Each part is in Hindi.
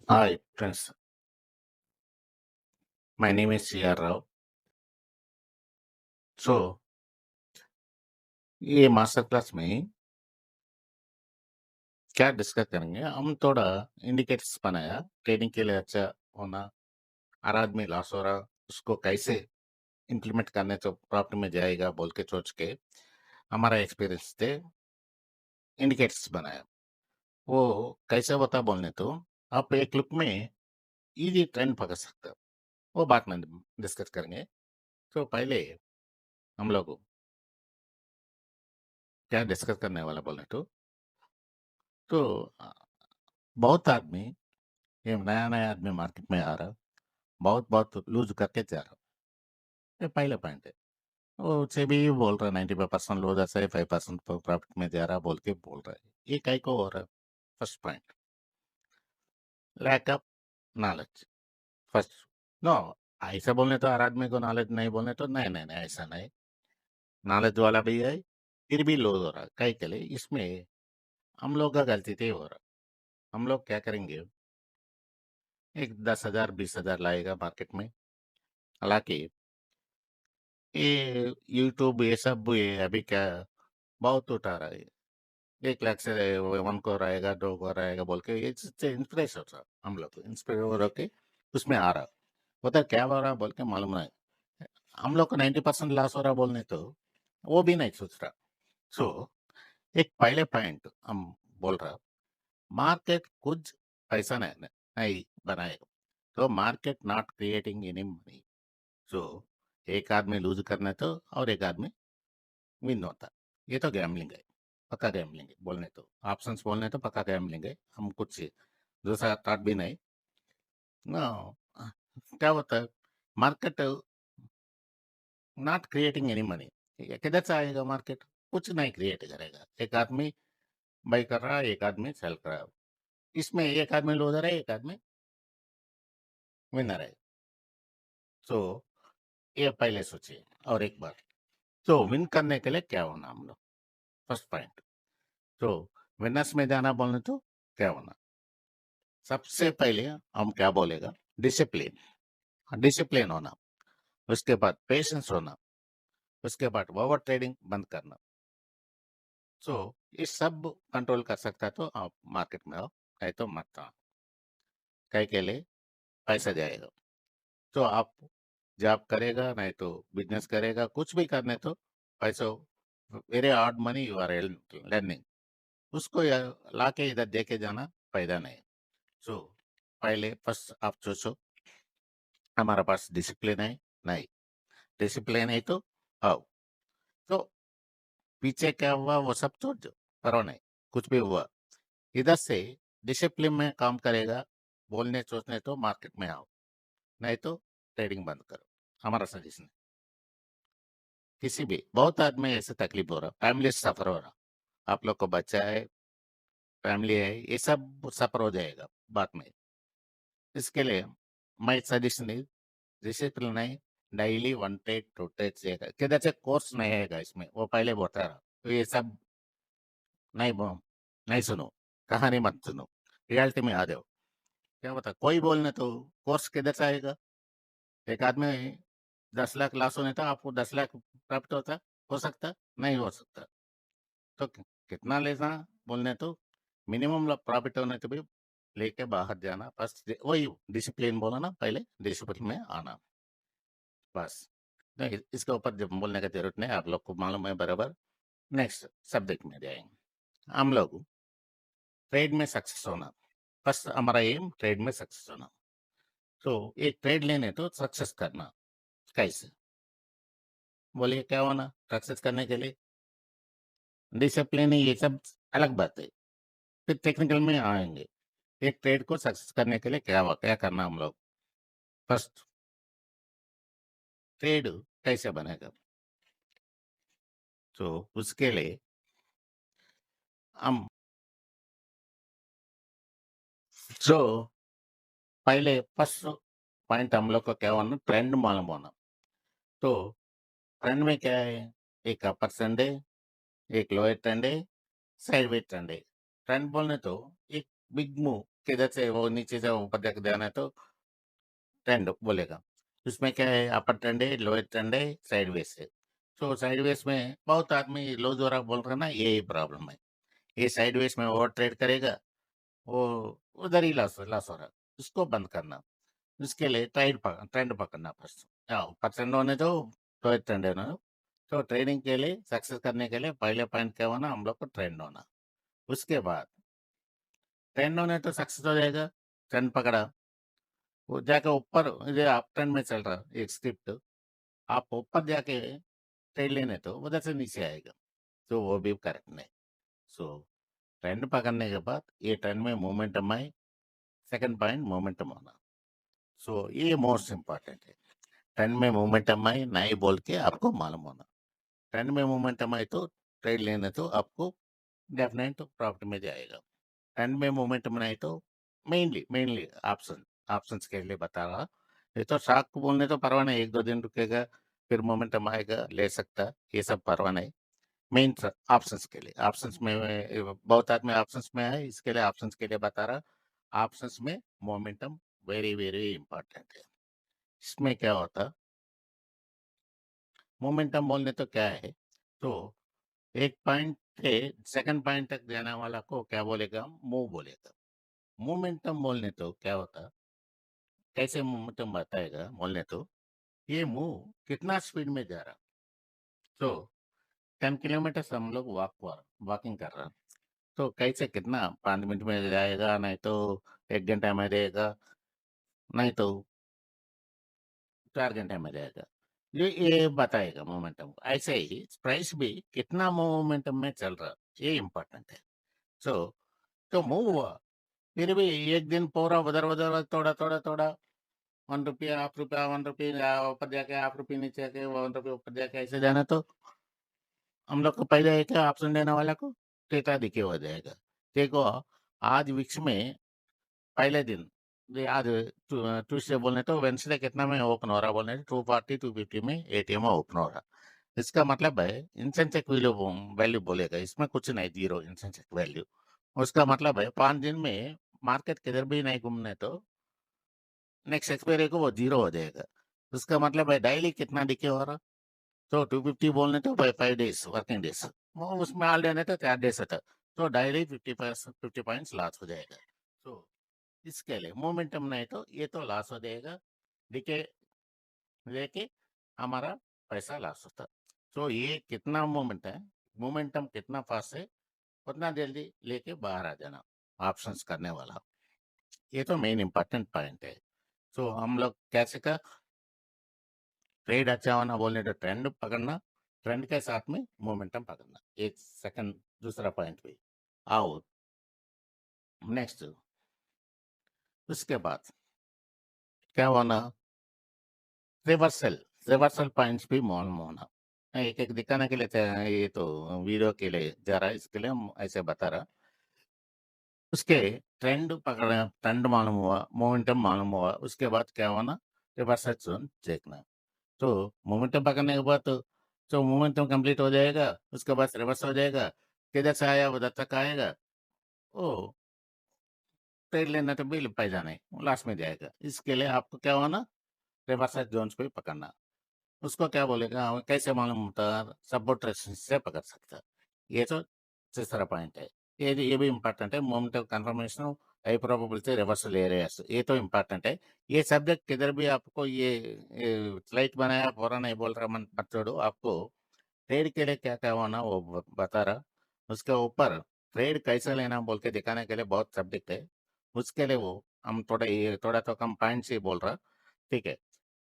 Hi, friends. My name is C.R. Rao. So, ये मास्टर क्लास में क्या डिस्कस करेंगे? हम थोड़ा इंडिकेटर्स बनाया, ट्रेडिंग के लिए अच्छा होना, हर आदमी लॉस हो रहा, उसको कैसे इम्प्लीमेंट करने तो प्रॉफिट में जाएगा बोल के सोच के, हमारा एक्सपीरियंस थे, इंडिकेटर्स बनाया। वो कैसे होता बोलने तो, आप एक लुक में इजी ट्रेंड पकड़ सकते हो। वो बात में डिस्कस करेंगे। तो पहले हम लोग क्या डिस्कस करने वाला बोलने तो बहुत आदमी ये नया-नया आदमी मार्केट में आ रहा, बहुत-बहुत लूज़ करके जा रहा। ये पहला पॉइंट है। वो सेबी भी बोल रहा है 95% लूज़ ऐसा है, 5% प्रॉफिट में जा रहा बोल के बोल रहा है। ये काहे को हो रहा है? First point, lack of knowledge. First no, ऐसा बोलने तो हर आदमी को नॉलेज नहीं बोलने तो नहीं, नहीं, नहीं ऐसा नहीं। नॉलेज वाला भी है, फिर भी लूज़ हो रहा है। काहे के लिए? इसमें हम लोग का गलती थी हो रहा। हम लोग क्या करेंगे, एक 10,000 20,000 लाएगा मार्केट में। हालाँकि ये यूट्यूब ये सब ये अभी क्या बहुत उठा रहा है। 1 लाख से 1 करोड़ आएगा 2 करोड़ आएगा बोल के ये इससे इंस्पिरेशन होता हम लोग इंस्पायर होके उसमें आ रहा होता क्या हो रहा बोल के मालूम नहीं। हम लोग को 90% लॉस हो रहा बोलने तो वो भी नहीं सोच रहा। सो एक पहले पॉइंट हम बोल रहा मार्केट कुछ पैसा नहीं बनाएगा तो market not creating any money. So एक आदमी लूज करने तो और एक आदमी विन होता। ये तो गैम्बलिंग है, पक्का गैम्बलिंग है बोलने तो। ऑप्शंस बोलने तो पक्का गैम्बलिंग है। हम कुछ दूसरा थॉट भी नहीं। नो, क्या होता है market not creating any money. किधर से आएगा मार्केट? कुछ नहीं क्रिएट करेगा। एक आदमी बाई कर रहा है, एक आदमी सेल कर रहा है। इसमें एक आदमी लूजर है, एक आदमी विनर है। सो ये पहले सोचिए और एक बार। तो विन करने के लिए क्या होना हम लोग? First point. तो विनर्स में जाना बोलने तो क्या होना? सबसे पहले हम क्या बोलेगा? डिसिप्लिन। डिसिप्लिन होना, उसके बाद पेशेंस होना, उसके बाद ओवर ट्रेडिंग बंद करना। सो ये सब कंट्रोल कर सकता है तो आप मार्केट में आओ, नहीं तो मत आओ। कहीं के लिए पैसा जाएगा। तो आप जॉब करेगा नहीं तो बिजनेस करेगा, कुछ भी करने तो पैसा very hard money you are learning उसको लाके इधर दे के जाना फायदा नहीं। सो पहले फर्स्ट आप सोचो हमारा पास डिसिप्लिन है नहीं, डिसिप्लिन है तो आओ। तो पीछे क्या हुआ वो सब छोड़ दो, करो नहीं, कुछ भी हुआ इधर से डिसिप्लिन में काम करेगा। बोलने सोचने तो मार्केट में आओ, नहीं तो ट्रेडिंग बंद करो। हमारा सजेशन किसी भी बहुत आदमी ऐसे तकलीफ हो रहा, फैमिली सफर हो रहा, आप लोग को बच्चा है, फैमिली है, ये सब सफर हो जाएगा बाद में। इसके लिए मैं सजेशन डिसिप्लिन नहीं, डेली 1 ट्रेड 2 ट्रेड से किधर से कोर्स नहीं आएगा इसमें, वो पहले बोलता रहा। तो ये सब नहीं नहीं सुनो, कहानी मत सुनो, रियलिटी में आ जाओ। क्या बता कोई बोलने तो कोर्स किधर से आएगा? एक आदमी 10 लाख लॉस होने था आपको 10 लाख प्राप्त होता हो सकता नहीं हो सकता। तो कितना लेना बोलने तो मिनिमम प्रॉफिट होने तो भी लेके बाहर जाना बस। वही डिसिप्लिन बोला ना, पहले डिसिप्लिन में आना बस। नहीं इसके ऊपर जब बोलने का जरूरत नहीं, आप लोग को मालूम है बराबर। नेक्स्ट सब्जेक्ट में जाएंगे हम लोग। ट्रेड में सक्सेस होना, बस हमारा एम ट्रेड में सक्सेस होना। तो एक ट्रेड लेने तो सक्सेस करना कैसे बोलिए? क्या होना सक्सेस करने के लिए? डिसिप्लिन ये सब अलग बात है, फिर टेक्निकल में आएंगे। एक ट्रेड को सक्सेस करने के लिए क्या करना हम लोग? फर्स्ट ट्रेड कैसे बनेगा? तो उसके लिए हम जो पहले फर्स्ट पॉइंट हम लोग को क्या होना, ट्रेंड मालूम होना। तो ट्रेंड में क्या है? एक अपर ट्रेंड है, एक लोअर ट्रेंड है, साइडवे ट्रेंड है। ट्रेंड बोलने तो एक बिग मूव किधर से वो नीचे से ऊपर तक जाना है तो ट्रेंड बोलेगा। उसमें क्या है, अपर ट्रेंड है, लोअर ट्रेंड है, साइडवेज है। सो साइडवेज में बहुत आदमी लो जोरा बोल रहे हैं ना, यही प्रॉब्लम है। ये साइडवेज में ओवर ट्रेड करेगा, वो उधर ही लॉस लॉस हो रहा है। उसको बंद करना, उसके लिए ट्रेंड पकड़ना फर्स्ट। ऊपर ट्रेंड होने दो, लोअर ट्रेंड होने दो। तो ट्रेडिंग के लिए सक्सेस करने के लिए पहले पॉइंट क्या होना, हम लोग को ट्रेंड होना। उसके बाद ट्रेंड होने तो सक्सेस हो जाएगा, ट्रेंड पकड़ा, वो जाके ऊपर, ये अप ट्रेंड में चल रहा है एक स्क्रिप्ट, आप ऊपर जाके ट्रेड लेने तो उधर से नीचे आएगा, तो वो भी करेक्ट नहीं। सो ट्रेंड पकड़ने के बाद ये ट्रेंड में मोमेंटम आए, सेकंड पॉइंट मोमेंटम होना। सो ये मोस्ट इम्पॉर्टेंट है। ट्रेंड में मोमेंटम आए नहीं बोल के आपको मालूम होना। ट्रेंड में मोमेंटम आए तो ट्रेड लेने तो आपको डेफिनेट प्रॉफिट में जाएगा। ट्रेंड में मोमेंटम नहीं तो मेनली मेनली ऑप्शंस के लिए बता रहा। ये तो स्टॉक को बोलने तो परवाह नहीं, एक दो दिन रुकेगा, फिर मोमेंटम आएगा, ले सकता, ये सब परवाह नहीं। मेन ऑप्शंस के लिए, ऑप्शंस में बहुत आदमी ऑप्शंस में है, इसके लिए ऑप्शंस के लिए बता रहा। ऑप्शंस में मोमेंटम वेरी वेरी इंपॉर्टेंट है। इसमें क्या होता, मोमेंटम बोलने तो क्या है, तो एक पॉइंट से सेकंड पॉइंट तक जाने वाला को क्या बोलेगा, मूव बोलेगा। मोमेंटम बोलने तो क्या होता, कैसे मोमेंटम बताएगा बोलने तो, ये मूव कितना स्पीड में जा रहा। तो 10 किलोमीटर हम लोग वॉकिंग कर रहा, तो कैसे कितना 5 मिनट में जाएगा, नहीं तो 1 घंटा में जाएगा, नहीं तो 4 घंटे में जाएगा। ये बताएगा मोमेंटम को। ऐसे ही प्राइस भी कितना मोमेंटम में चल रहा, ये इम्पोर्टेंट है। सो तो मूव हुआ, फिर भी एक दिन पूरा उधर उधर थोड़ा थोड़ा थोड़ा, 1 रुपया, हाफ रुपया, 1 रुपया ऊपर जाके, हाफ रुपया नीचे आके, 1 रुपया ऊपर जाके, ऐसे जाना तो हम लोग को पहले एक ऑप्शन देने वाला को टेटा दिखे हो जाएगा। देखो, आज विक्स में पहले दिन, आज ट्यूसडे बोलने तो वेंसडे कितना में ओपन हो रहा बोलने, 240 250 में एटीएम ओपन हो रहा। इसका मतलब है इंसेंसेक वैल्यू वैल्यू बोलेगा, इसमें कुछ नहीं, जीरो इंसेंसेक वैल्यू। उसका मतलब है 5 दिन में मार्केट किधर भी नहीं घूमने तो नेक्स्ट एक्सपायरी को वो जीरो हो जाएगा। उसका मतलब है डेली कितना डिके हो रहा, तो 250 बोलने तो बाय 5 डेज वर्किंग डेज, वो उसमें ऑल डे तो 4 डेज होता, तो डेली 50 पॉइंट्स लॉस हो जाएगा। तो इसके लिए मोमेंटम नहीं तो ये तो लॉस हो जाएगा, डिके लेके हमारा पैसा लॉस होता। तो ये कितना मोमेंट है, मोमेंटम कितना फास्ट है, उतना जल्दी लेके बाहर आ जाना ऑप्शंस करने वाला। ये तो मेन इंपॉर्टेंट पॉइंट है। तो हम लोग कैसे का ट्रेड अच्छा होना बोलने तो ट्रेंड पकड़ना, ट्रेंड के साथ में मोमेंटम पकड़ना, एक सेकंड दूसरा पॉइंट भी आओ। नेक्स्ट, उसके बाद क्या होना, रिवर्सल, रिवर्सल पॉइंट्स भी मालूम होना। एक एक दिखाने के लिए ये तो वीडियो के लिए जा रहा है, इसके लिए हम ऐसे बता रहा। उसके ट्रेंड पकड़ना, ट्रेंड मालूम हुआ, मोमेंटम मालूम हुआ, उसके बाद क्या होना, रिवर्सल जोन देखना। तो मोमेंटम पकड़ने के बाद तो मोमेंटम कंप्लीट हो जाएगा, उसके बाद रिवर्स हो जाएगा, किधर से आया उधर तक आएगा, ओ ट्रेड लेना तो बिल पैसा नहीं, लास्ट में जाएगा। इसके लिए आपको क्या होना, रिवर्स जोन्स को ही पकड़ना। उसको क्या बोलेगा, कैसे मालूम होता, सपोर्ट रेजिस्टेंस से पकड़ सकता। ये तो तीसरा पॉइंट है। ये भी इम्पोर्टेंट है, momentum confirmation, high probability reversal areas, ये तो इम्पोर्टेंट है। ये सब्जेक्ट किधर भी आपको ये स्लाइड बनाया पूरा नहीं बोल रहा, मन मत छोड़ो, आपको ट्रेड के लिए क्या क्या होना वो बता रहा। उसके ऊपर ट्रेड कैसे लेना बोल के दिखाने के लिए बहुत सब्जेक्ट है, उसके लिए वो हम थोड़ा तो कम पॉइंट्स ही बोल रहा। ठीक है,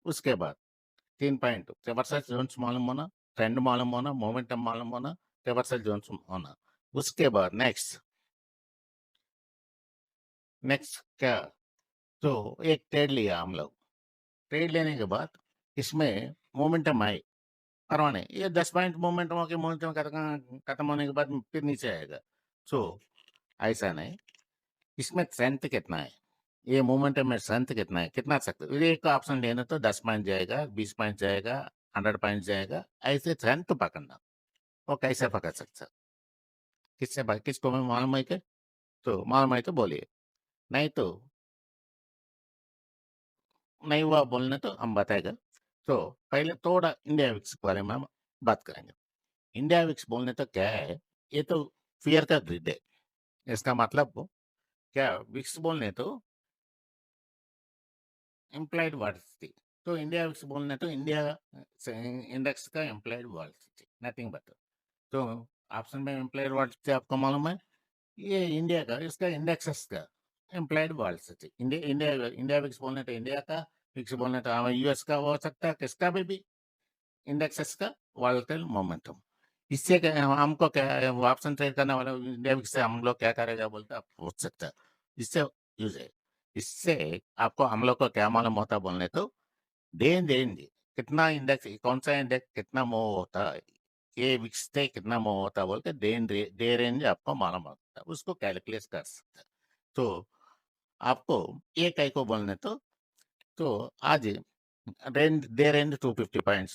उसके बाद 3 पॉइंट, रिवर्सल जोन्स मालूम होना, ट्रेंड मालूम होना, मोमेंटम मालूम होना, रिवर्सल जोन्स होना। उसके बाद नेक्स्ट, नेक्स्ट क्या, तो एक ट्रेड लिया हम लोग, ट्रेड लेने के बाद इसमें मोमेंटम आए, परवाह नहीं, ये 10 पॉइंट मोमेंटम होके मोमेंटम खत्म खत्म होने के बाद फिर नीचे आएगा। सो ऐसा नहीं, इसमें स्ट्रेंथ कितना है, ये मोमेंटम में स्ट्रेंथ कितना है, कितना सकते, ये एक ऑप्शन लेना तो 10 पॉइंट जाएगा, 20 पॉइंट जाएगा, 100 पॉइंट जाएगा, ऐसे स्ट्रेंथ पकड़ना। वो कैसे पकड़ सकता, किसको में मालूम है क्या, तो मालूम है तो बोलिए। नहीं तो नहीं हुआ बोलने तो हम बताएगा। तो पहले थोड़ा इंडिया विक्स के बारे में हम बात करेंगे। इंडिया विक्स बोलने तो क्या है, ये तो फ़ियर का ग्रिड है। इसका मतलब वो क्या विक्स बोलने तो एम्प्लॉयड वर्सिटी, तो इंडिया विक्स बोलने तो इंडिया इंडेक्स का एम्प्लॉयड वर्सिटी, नथिंग बट। तो ऑप्शन में एम्प्लॉयड वर्सिटी आपको मालूम है, ये इंडिया का इसका इंडेक्सेस का employed varsity. India India India VIX बोलने तो इंडिया का, विक्स बोलने तो यूएस का हो सकता है, किसका भी इंडेक्सेस का वोलेटाइल मोमेंटम। इससे क्या हमको क्या है, वो ऑप्शन ट्रेड करने वाला इंडिया से हम लोग क्या करेगा बोलते आप पूछ सकते हैं। इससे यूज है, इससे आपको हम लोग को क्या मालूम होता बोलने तो डे देंगे कितना इंडेक्स, कौन सा इंडेक्स कितना मूव होता है, ये विक्स से कितना मूव होता है बोल के डे रेंज आपको मालूम होता है, उसको कैलकुलेट कर सकते हैं। तो आपको ये कई को बोलने तो आज रेंज डे रेंज 250 पॉइंट्स,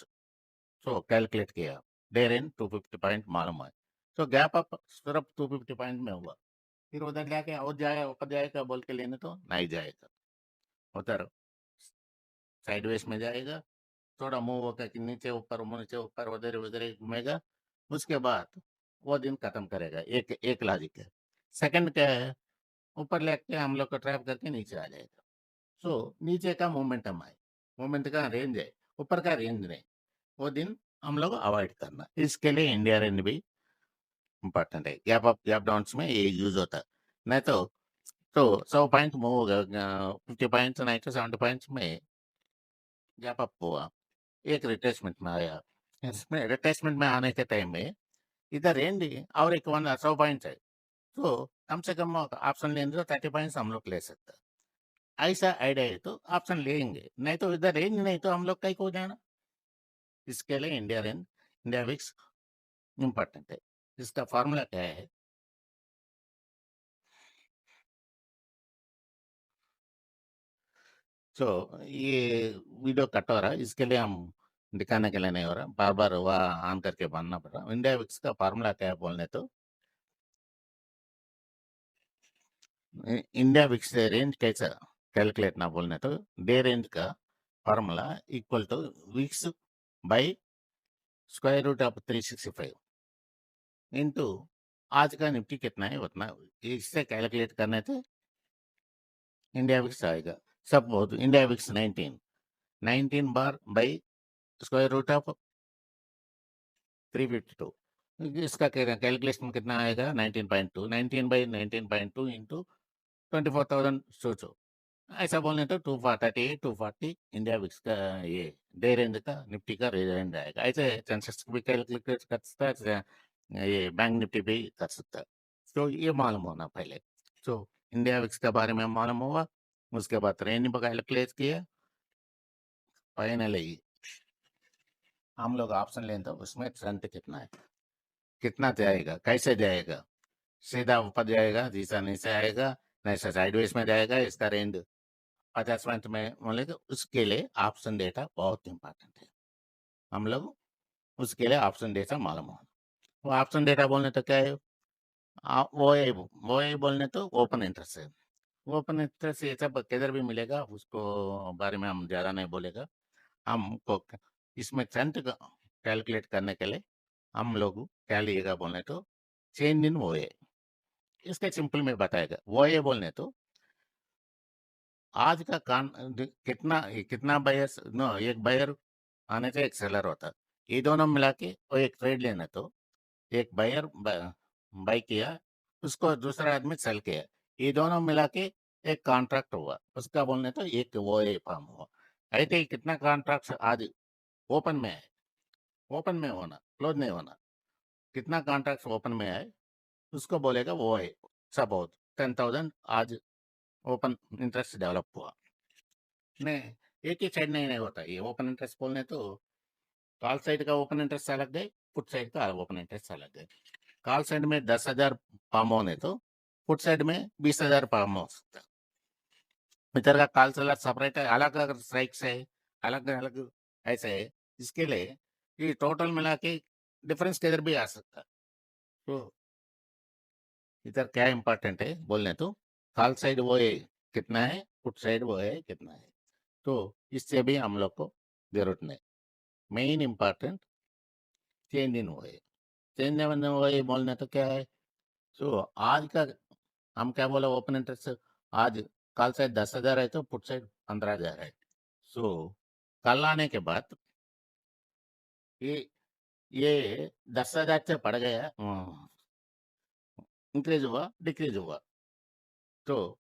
सो कैलकुलेट किया, देर इन 250 पॉइंट मालूम है। तो गैप अप सिर्फ 250 पॉइंट में हुआ, फिर उधर जाके और जाए ऊपर जाएगा बोल के लेने तो नहीं जाएगा, उधर साइडवेज में जाएगा, थोड़ा मूव होकर कि नीचे ऊपर उधर उधर ही घूमेगा, उसके बाद वो दिन खत्म करेगा। एक एक लॉजिक है। सेकंड क्या है, ऊपर लेके हम लोग को ट्रैप करके नीचे आ जाएगा। सो नीचे का मोमेंटम है, मोमेंट का रेंज है, ऊपर का रेंज नहीं, वो दिन हम लोग अवॉइड करना। इसके लिए इंडिया रेंज भी इम्पोर्टेंट है। गैप अप गैप डाउन्स में ये यूज होता है। नहीं तो 100 पॉइंट मूव होगा, 50 पॉइंट्स नहीं तो 70 पॉइंट्स में गैप अप हुआ, एक रिट्रेसमेंट में आया। इसमें रिट्रेसमेंट में आने के टाइम में इधर रेंज और एक 100 पॉइंट्स है, तो कम से कम ऑप्शन लेंगे तो 30 पॉइंट्स हम लोग ले सकते हैं। ऐसा आइडिया है तो ऑप्शन लेंगे, नहीं तो इधर रेंज नहीं तो हम लोग कहीं को जाना। इसके लिए India range, India VIX important है। इसका फार्मूला क्या है, तो ये वीडियो कट हो रहा है, इसके लिए हम दिखाने के लिए नहीं हो रहा, बार बार वह ऑन करके बनना पड़ रहा। इंडिया विक्स का फार्मूला क्या है बोलने तो इंडिया विक्स रेंज कैसा कैलकुलेट ना बोलने तो डे रेंज का formula equal to VIX by square root of 365 into आज का निफ्टी कितना है उतना, इससे कैलकुलेट करने थे इंडिया विक्स आएगा। सपोज इंडिया विक्स 19 19 बार बाई स्क्वायर रूट ऑफ 352, इसका कैलकुलेशन कितना आएगा 19.2, 19/19.2 इंटू 24,000 सोचो। ऐसा बोलने तो 238 240 इंडिया विक्स का ये डे रेंज का निफ्टी का रेंज आएगा। ऐसे सेंसेक्स भी कैलकुलेट कर सकता है, ये बैंक निफ्टी भी कर सकता है। तो ये मालूम होना पहले। तो इंडिया विक्स के बारे में मालूम हुआ, उसके बाद रेंज कैलकुलेट किया, फाइनली हम लोग ऑप्शन लें तो उसमें करंट कितना है, कितना जाएगा, कैसे जाएगा, सीधा ऊपर जाएगा, जीसा नीचे आएगा, नहीं साइडवेज में जाएगा, इसका रेंज 50 मिनट में बोलेगा। उसके लिए ऑप्शन डेटा बहुत इंपॉर्टेंट है। हम लोग उसके लिए ऑप्शन डेटा मालूम हो, वो ऑप्शन डेटा बोलने तो क्या है, वो ये बोलने तो ओपन इंटरेस्ट है। ओपन इंटरेस्ट ये सब किधर भी मिलेगा, उसको बारे में हम ज़्यादा नहीं बोलेगा। हमको इसमें करंट कैलकुलेट करने के लिए हम लोग क्या लिएगा बोलने तो चेंज इन वो है, इसका सिंपल में बताएगा। वो ये बोलने तो आज का कितना कितना बायर्स नो, एक बायर आने से एक सेलर होता है, ये दोनों मिला के वो एक ट्रेड लेना तो एक बायर बाई किया, उसको दूसरा आदमी सेल किया, ये दोनों मिला के एक कॉन्ट्रैक्ट हुआ, उसका बोलने तो एक वो ए फॉर्म हुआ। అయితే कितना कॉन्ट्रैक्ट आज ओपन में है, ओपन में होना क्लोज नहीं होना, कितना कॉन्ट्रैक्ट ओपन में है उसको बोलेगा वो है। सपोज 10,000 आज ओपन इंटरेस्ट डेवलप हुआ, नहीं एक ही साइड नहीं होता, ये ओपन इंटरेस्ट बोलने तो कॉल साइड का ओपन इंटरेस्ट अलग है, पुट साइड का ओपन इंटरेस्ट अलग है। कॉल साइड में 10,000 पाम होने तो पुट साइड में 20,000 पाम हो सकता है। इधर का कॉल सेलर सेपरेट है, अलग अलग स्ट्राइक है, अलग अलग ऐसे है। इसके लिए ये टोटल मिला के डिफरेंस किधर भी आ सकता है। तो इधर क्या इंपॉर्टेंट है बोलने तो कॉल साइड वो है कितना है, पुट साइड वो है कितना है। तो इससे भी हम लोग को जरूरत नहीं। मेन इंपॉर्टेंट चेंज इन वो है। चेंज इन वो है बोलने तो क्या है। सो आज का हम क्या बोला ओपन इंटरेस्ट, आज कल साइड 10,000 है तो पुट साइड 15,000 है। सो कल आने के बाद ये ये 10,000 से पड़ गया, इंक्रीज हुआ डिक्रीज हुआ। तो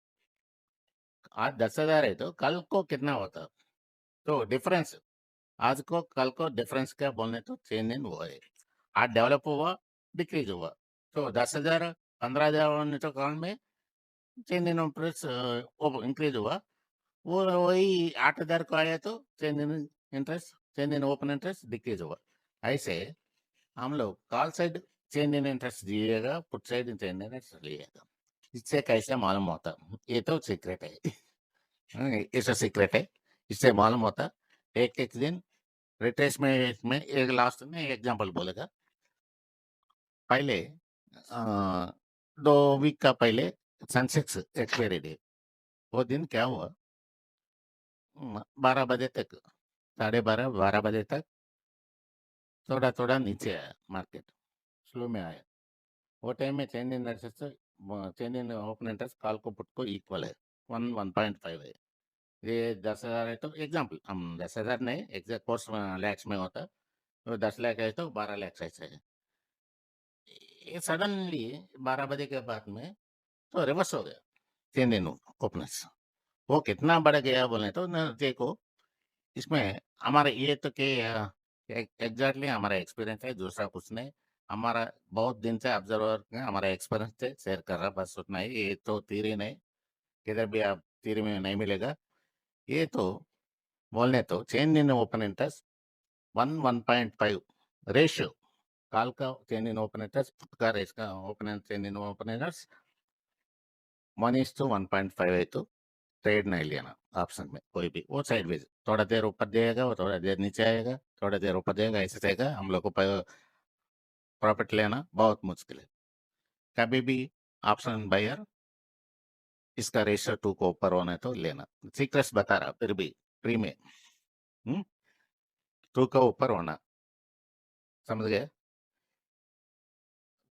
आज 10,000 है तो कल को कितना होता। तो डिफरेंस आज को कल को डिफरेंस क्या बोलने तो चेंज इन वो है। आज डेवलप हुआ डिक्रीज हुआ। तो 10,000 15,000 होने तो कल में चेंज इन प्रेस इंक्रीज हुआ। वो वही 8,000 को आया तो change in interest change in open interest decrease हुआ। ऐसे हम लोग call side change in interest दिएगा, put side change in interest लिएगा। इससे कैसे मालूम होता, ये तो सीक्रेट है। ये तो सीक्रेट है। इससे मालूम होता एक एक दिन रिट्रेसमेंट में एक लास्ट में एग्जांपल बोलेगा। पहले अ, 2 वीक का पहले सेंसेक्स एक्सपायरी डे, वो दिन क्या हुआ, 12 बजे तक, 12:30 12 बजे तक थोड़ा थोड़ा नीचे आया मार्केट, स्लो में आया। वो टाइम में change in change in open interest call को पुट को इक्वल है, 1.5 है। ये 10,000 है तो एग्जाम्पल हम 10,000 नहीं एग्जैक्ट कोर्स लैक्स में होता। तो 10 लाख है तो 12 लाख ऐसे है। ये सडनली 12 बजे के बाद में तो रिवर्स हो गया चेंज इन ओपनर्स। वो कितना बढ़ गया बोले तो न देखो, इसमें हमारा ये तो कि एग्जैक्टली हमारा एक्सपीरियंस है, दूसरा कुछ नहीं। हमारा बहुत दिन से ऑब्जर्वर है, हमारा एक्सपीरियंस से शेयर कर रहा बस उतना ही। ये तो थ्योरी नहीं, किधर भी आप थ्योरी में नहीं मिलेगा। ये तो बोलने तो change in open interest 1.5 ratio, call का चेंज इन ओपन इंटरेस्ट का रेस का open change in open interest 1:1.5 है तो ट्रेड नहीं लेना ऑप्शन में कोई भी। वो साइडवेज थोड़ा देर ऊपर जाएगा, वो थोड़ा देर नीचे आएगा, थोड़ा देर ऊपर जाएगा, ऐसे जाएगा। हम लोग को प्रॉफिट लेना बहुत मुश्किल है। कभी भी ऑप्शन बायर इसका रेशियो 2 को ऊपर होना है तो लेना। सीक्रेट्स बता रहा फिर भी फ्री में। 2 का ऊपर होना, समझ गए।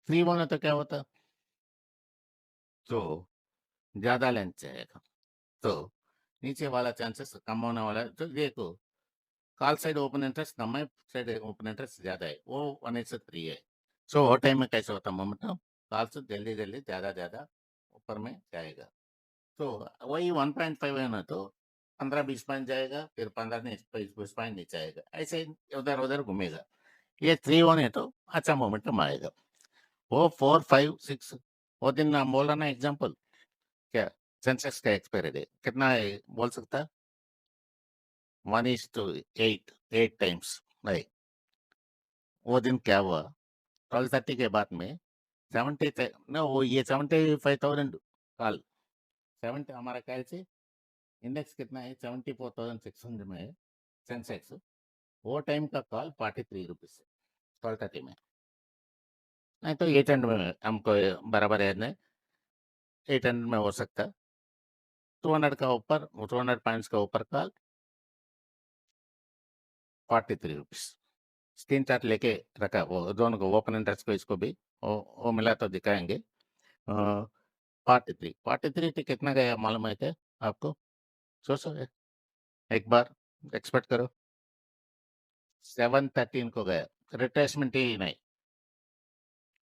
3 होना तो क्या होता, तो ज्यादा लेंथ जाएगा तो नीचे वाला चांसेस कम होने वाला है। तो देखो कॉल साइड ओपन इंटरेस्ट कम है, साइड ओपन इंटरेस्ट ज्यादा है, वो 1:3 है। सो वो टाइम में कैसे होता मोमेंटम, कॉल से जल्दी जल्दी ज्यादा ज्यादा ऊपर में जाएगा। तो वही 1.5 है ना तो 15-20 पॉइंट जाएगा, फिर 15 20 पॉइंट नीचे आएगा, ऐसे उधर उधर घूमेगा। ये 3 है तो अच्छा मोमेंटम आएगा। वो 4 5 6 वो दिन हम बोल रहा ना एग्जाम्पल क्या, सेंसेक्स का एक्सपायरी डे कितना है बोल सकता, 1:8 8 टाइम्स नहीं। वो दिन क्या हुआ, 12:30 के बाद में 70 ना वो ये 75,000 कॉल, 70 हमारा ख्याल से इंडेक्स कितना है 74,600 में है सेंसेक्स। वो टाइम का कॉल 43 रुपीज 12:30 में। नहीं तो 800 में हमको बराबर है नहीं, 800 में हो सकता। 200 का ऊपर 200 पॉइंट्स का ऊपर कॉल 43 रुपीज। स्क्रीन चार्ट लेके रखा वो दोनों को, ओपन इंटरेस्ट को इसको भी वो मिला तो दिखाएंगे। 43 कितना गया मालूम है क्या आपको, सोचो एक बार एक्सपेक्ट करो। 713 को गया, रिट्रेसमेंट ही नहीं,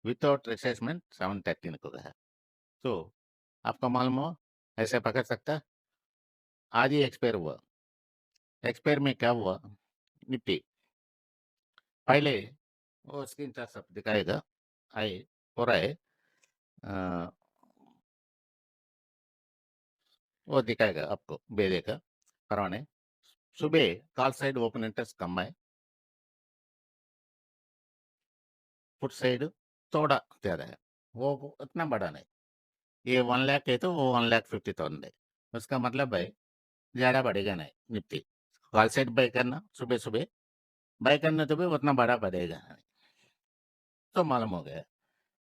विदाउट रिट्रेसमेंट 713 को गया। तो आपको मालूम हो ऐसे पकड़ सकता। आज ही एक्सपायर हुआ, एक्सपायर में क्या हुआ, निफ्टी पहले वो स्क्रीन शॉट सब दिखाएगा, आए हो रहा है। अ, वो दिखाएगा आपको भेजेगा करवाने। सुबह कॉल साइड ओपन इंटरेस्ट कम है, पुट साइड थोड़ा ज्यादा है, वो उतना बड़ा नहीं। ये 1 लाख है तो वो 1,50,000 है। उसका मतलब है ज्यादा बढ़ेगा नहीं निफ्टी। कॉल साइड बाय करना सुबह सुबह, बाय करना तो भी उतना बड़ा बढ़ेगा नहीं। तो मालूम हो गया।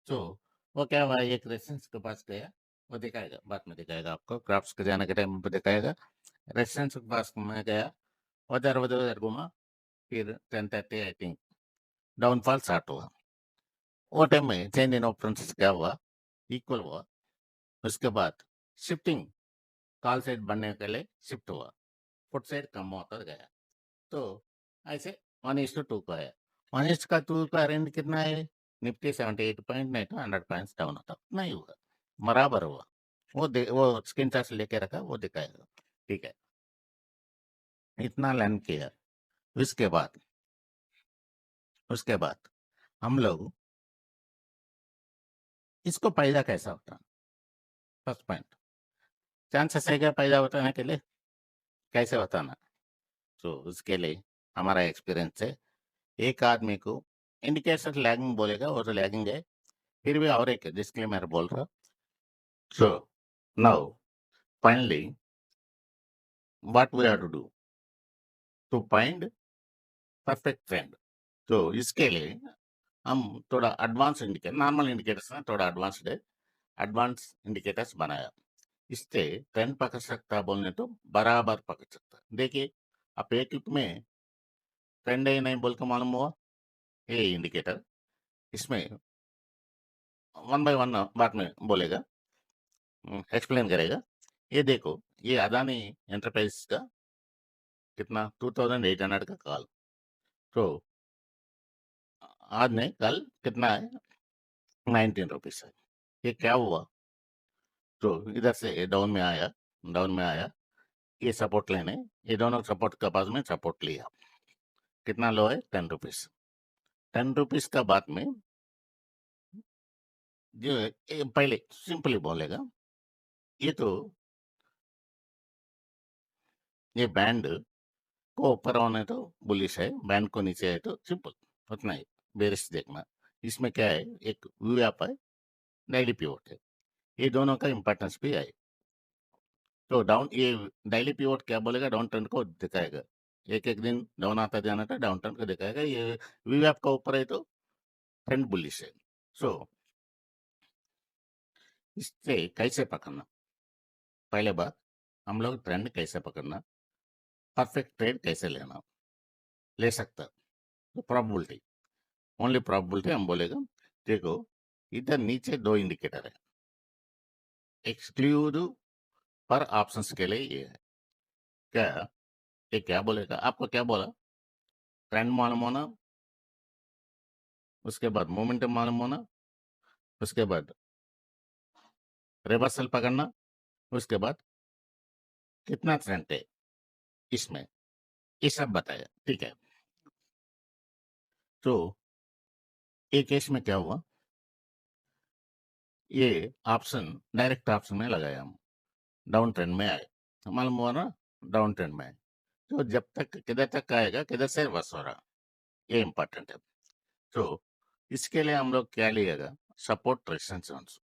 तो वो क्या हुआ, एक रेसिडेंस के पास गया, वो दिखाएगा, बाद में दिखाएगा आपको, क्राफ्ट्स के जाने के टाइम पे दिखाएगा। रेस्टोरेंट के पास मैं गया, उधर घूमा, फिर 10:30 आई थिंक डाउनफॉल स्टार्ट हुआ। वो टाइम में चेंज इन ऑपरेशंस क्या हुआ, इक्वल हुआ। उसके बाद शिफ्टिंग कॉल साइड बनने के लिए शिफ्ट हुआ, फुट साइड कम होता गया। तो ऐसे 1:2 का है। 1:2 का रेंज कितना है? निफ्टी 78 पॉइंट नहीं तो 100 पॉइंट्स डाउन होता, नहीं हुआ, बराबर हुआ। वो स्क्रीन शॉट लेके रखा, वो दिखाएगा। ठीक है, इतना लर्न किया। उसके बाद उसके बाद हम लोग इसको पैदा कैसा होता, फर्स्ट पॉइंट, चांसेस है क्या पैदा होने के लिए, कैसे बताना? तो उसके लिए हमारा एक्सपीरियंस है, एक आदमी को इंडिकेशन लैगिंग बोलेगा, वो तो लैगिंग है, फिर भी और एक डिस्क्लेमर बोल रहा। So now finally what we have to do to find perfect trend. तो इसके लिए हम थोड़ा एडवांस इंडिकेटर, नॉर्मल इंडिकेटर्स ना थोड़ा एडवांस्ड है, एडवांस इंडिकेटर्स बनाया। इससे ट्रेंड पकड़ सकता बोलने तो बराबर पकड़ सकता। देखिए, आप एक क्लिक में ट्रेंड है नहीं बोल के मालूम हुआ, ये इंडिकेटर, इसमें वन बाय वन बाद में बोलेगा, एक्सप्लेन करेगा। ये देखो, ये अदानी एंटरप्राइज का कितना 2800 का कॉल, तो आज नहीं कल कितना है, 19 रुपीज है। ये क्या हुआ, तो इधर से डाउन में आया, ये सपोर्ट लेने, ये दोनों सपोर्ट के पास में सपोर्ट लिया, कितना लो है, 10 रुपीज। 10 रुपीज का बाद में जो पहले सिंपली बोलेगा, ये तो ये बैंड को ऊपर होने तो बुलिश है, बैंड को नीचे है तो सिंपल, उतना ही बेरिश देखना। इसमें क्या है, एक व्यू आप है, डेली पिवोट है, ये दोनों का इंपॉर्टेंस भी है। तो डाउन ये डेली पिवोट क्या बोलेगा, डाउन ट्रेंड को दिखाएगा, एक एक दिन डाउन आता जाना था, डाउन ट्रेंड को दिखाएगा। ये व्यू आप का ऊपर है तो ट्रेंड बुलिश है। सो इससे कैसे पकड़ना, पहले बात, हम लोग ट्रेंड कैसे पकड़ना, परफेक्ट ट्रेड कैसे लेना, ले सकता, तो प्रोबेबिलिटी, ओनली प्रोबेबिलिटी हम बोलेगा। देखो, इधर नीचे दो इंडिकेटर है, एक्सक्लूसिव पर ऑप्शंस के लिए ये है। क्या, ये क्या बोलेगा, आपको क्या बोला, ट्रेंड मालूम होना, उसके बाद मोमेंटम मालूम होना, उसके बाद रिवर्सल पकड़ना, उसके बाद कितना ट्रेंड है इसमें, ये सब बताया। ठीक है, तो एक केस में क्या हुआ, ये ऑप्शन डायरेक्ट ऑप्शन में लगाया हम, डाउन ट्रेंड में आए, तो मालूम हुआ ना, डाउन ट्रेंड में आए, तो जब तक किधर तक आएगा, किधर से रिवर्स हो रहा, ये इंपॉर्टेंट है। तो इसके लिए हम लोग क्या लिएगा, सपोर्ट रेजिस्टेंस जोन्स,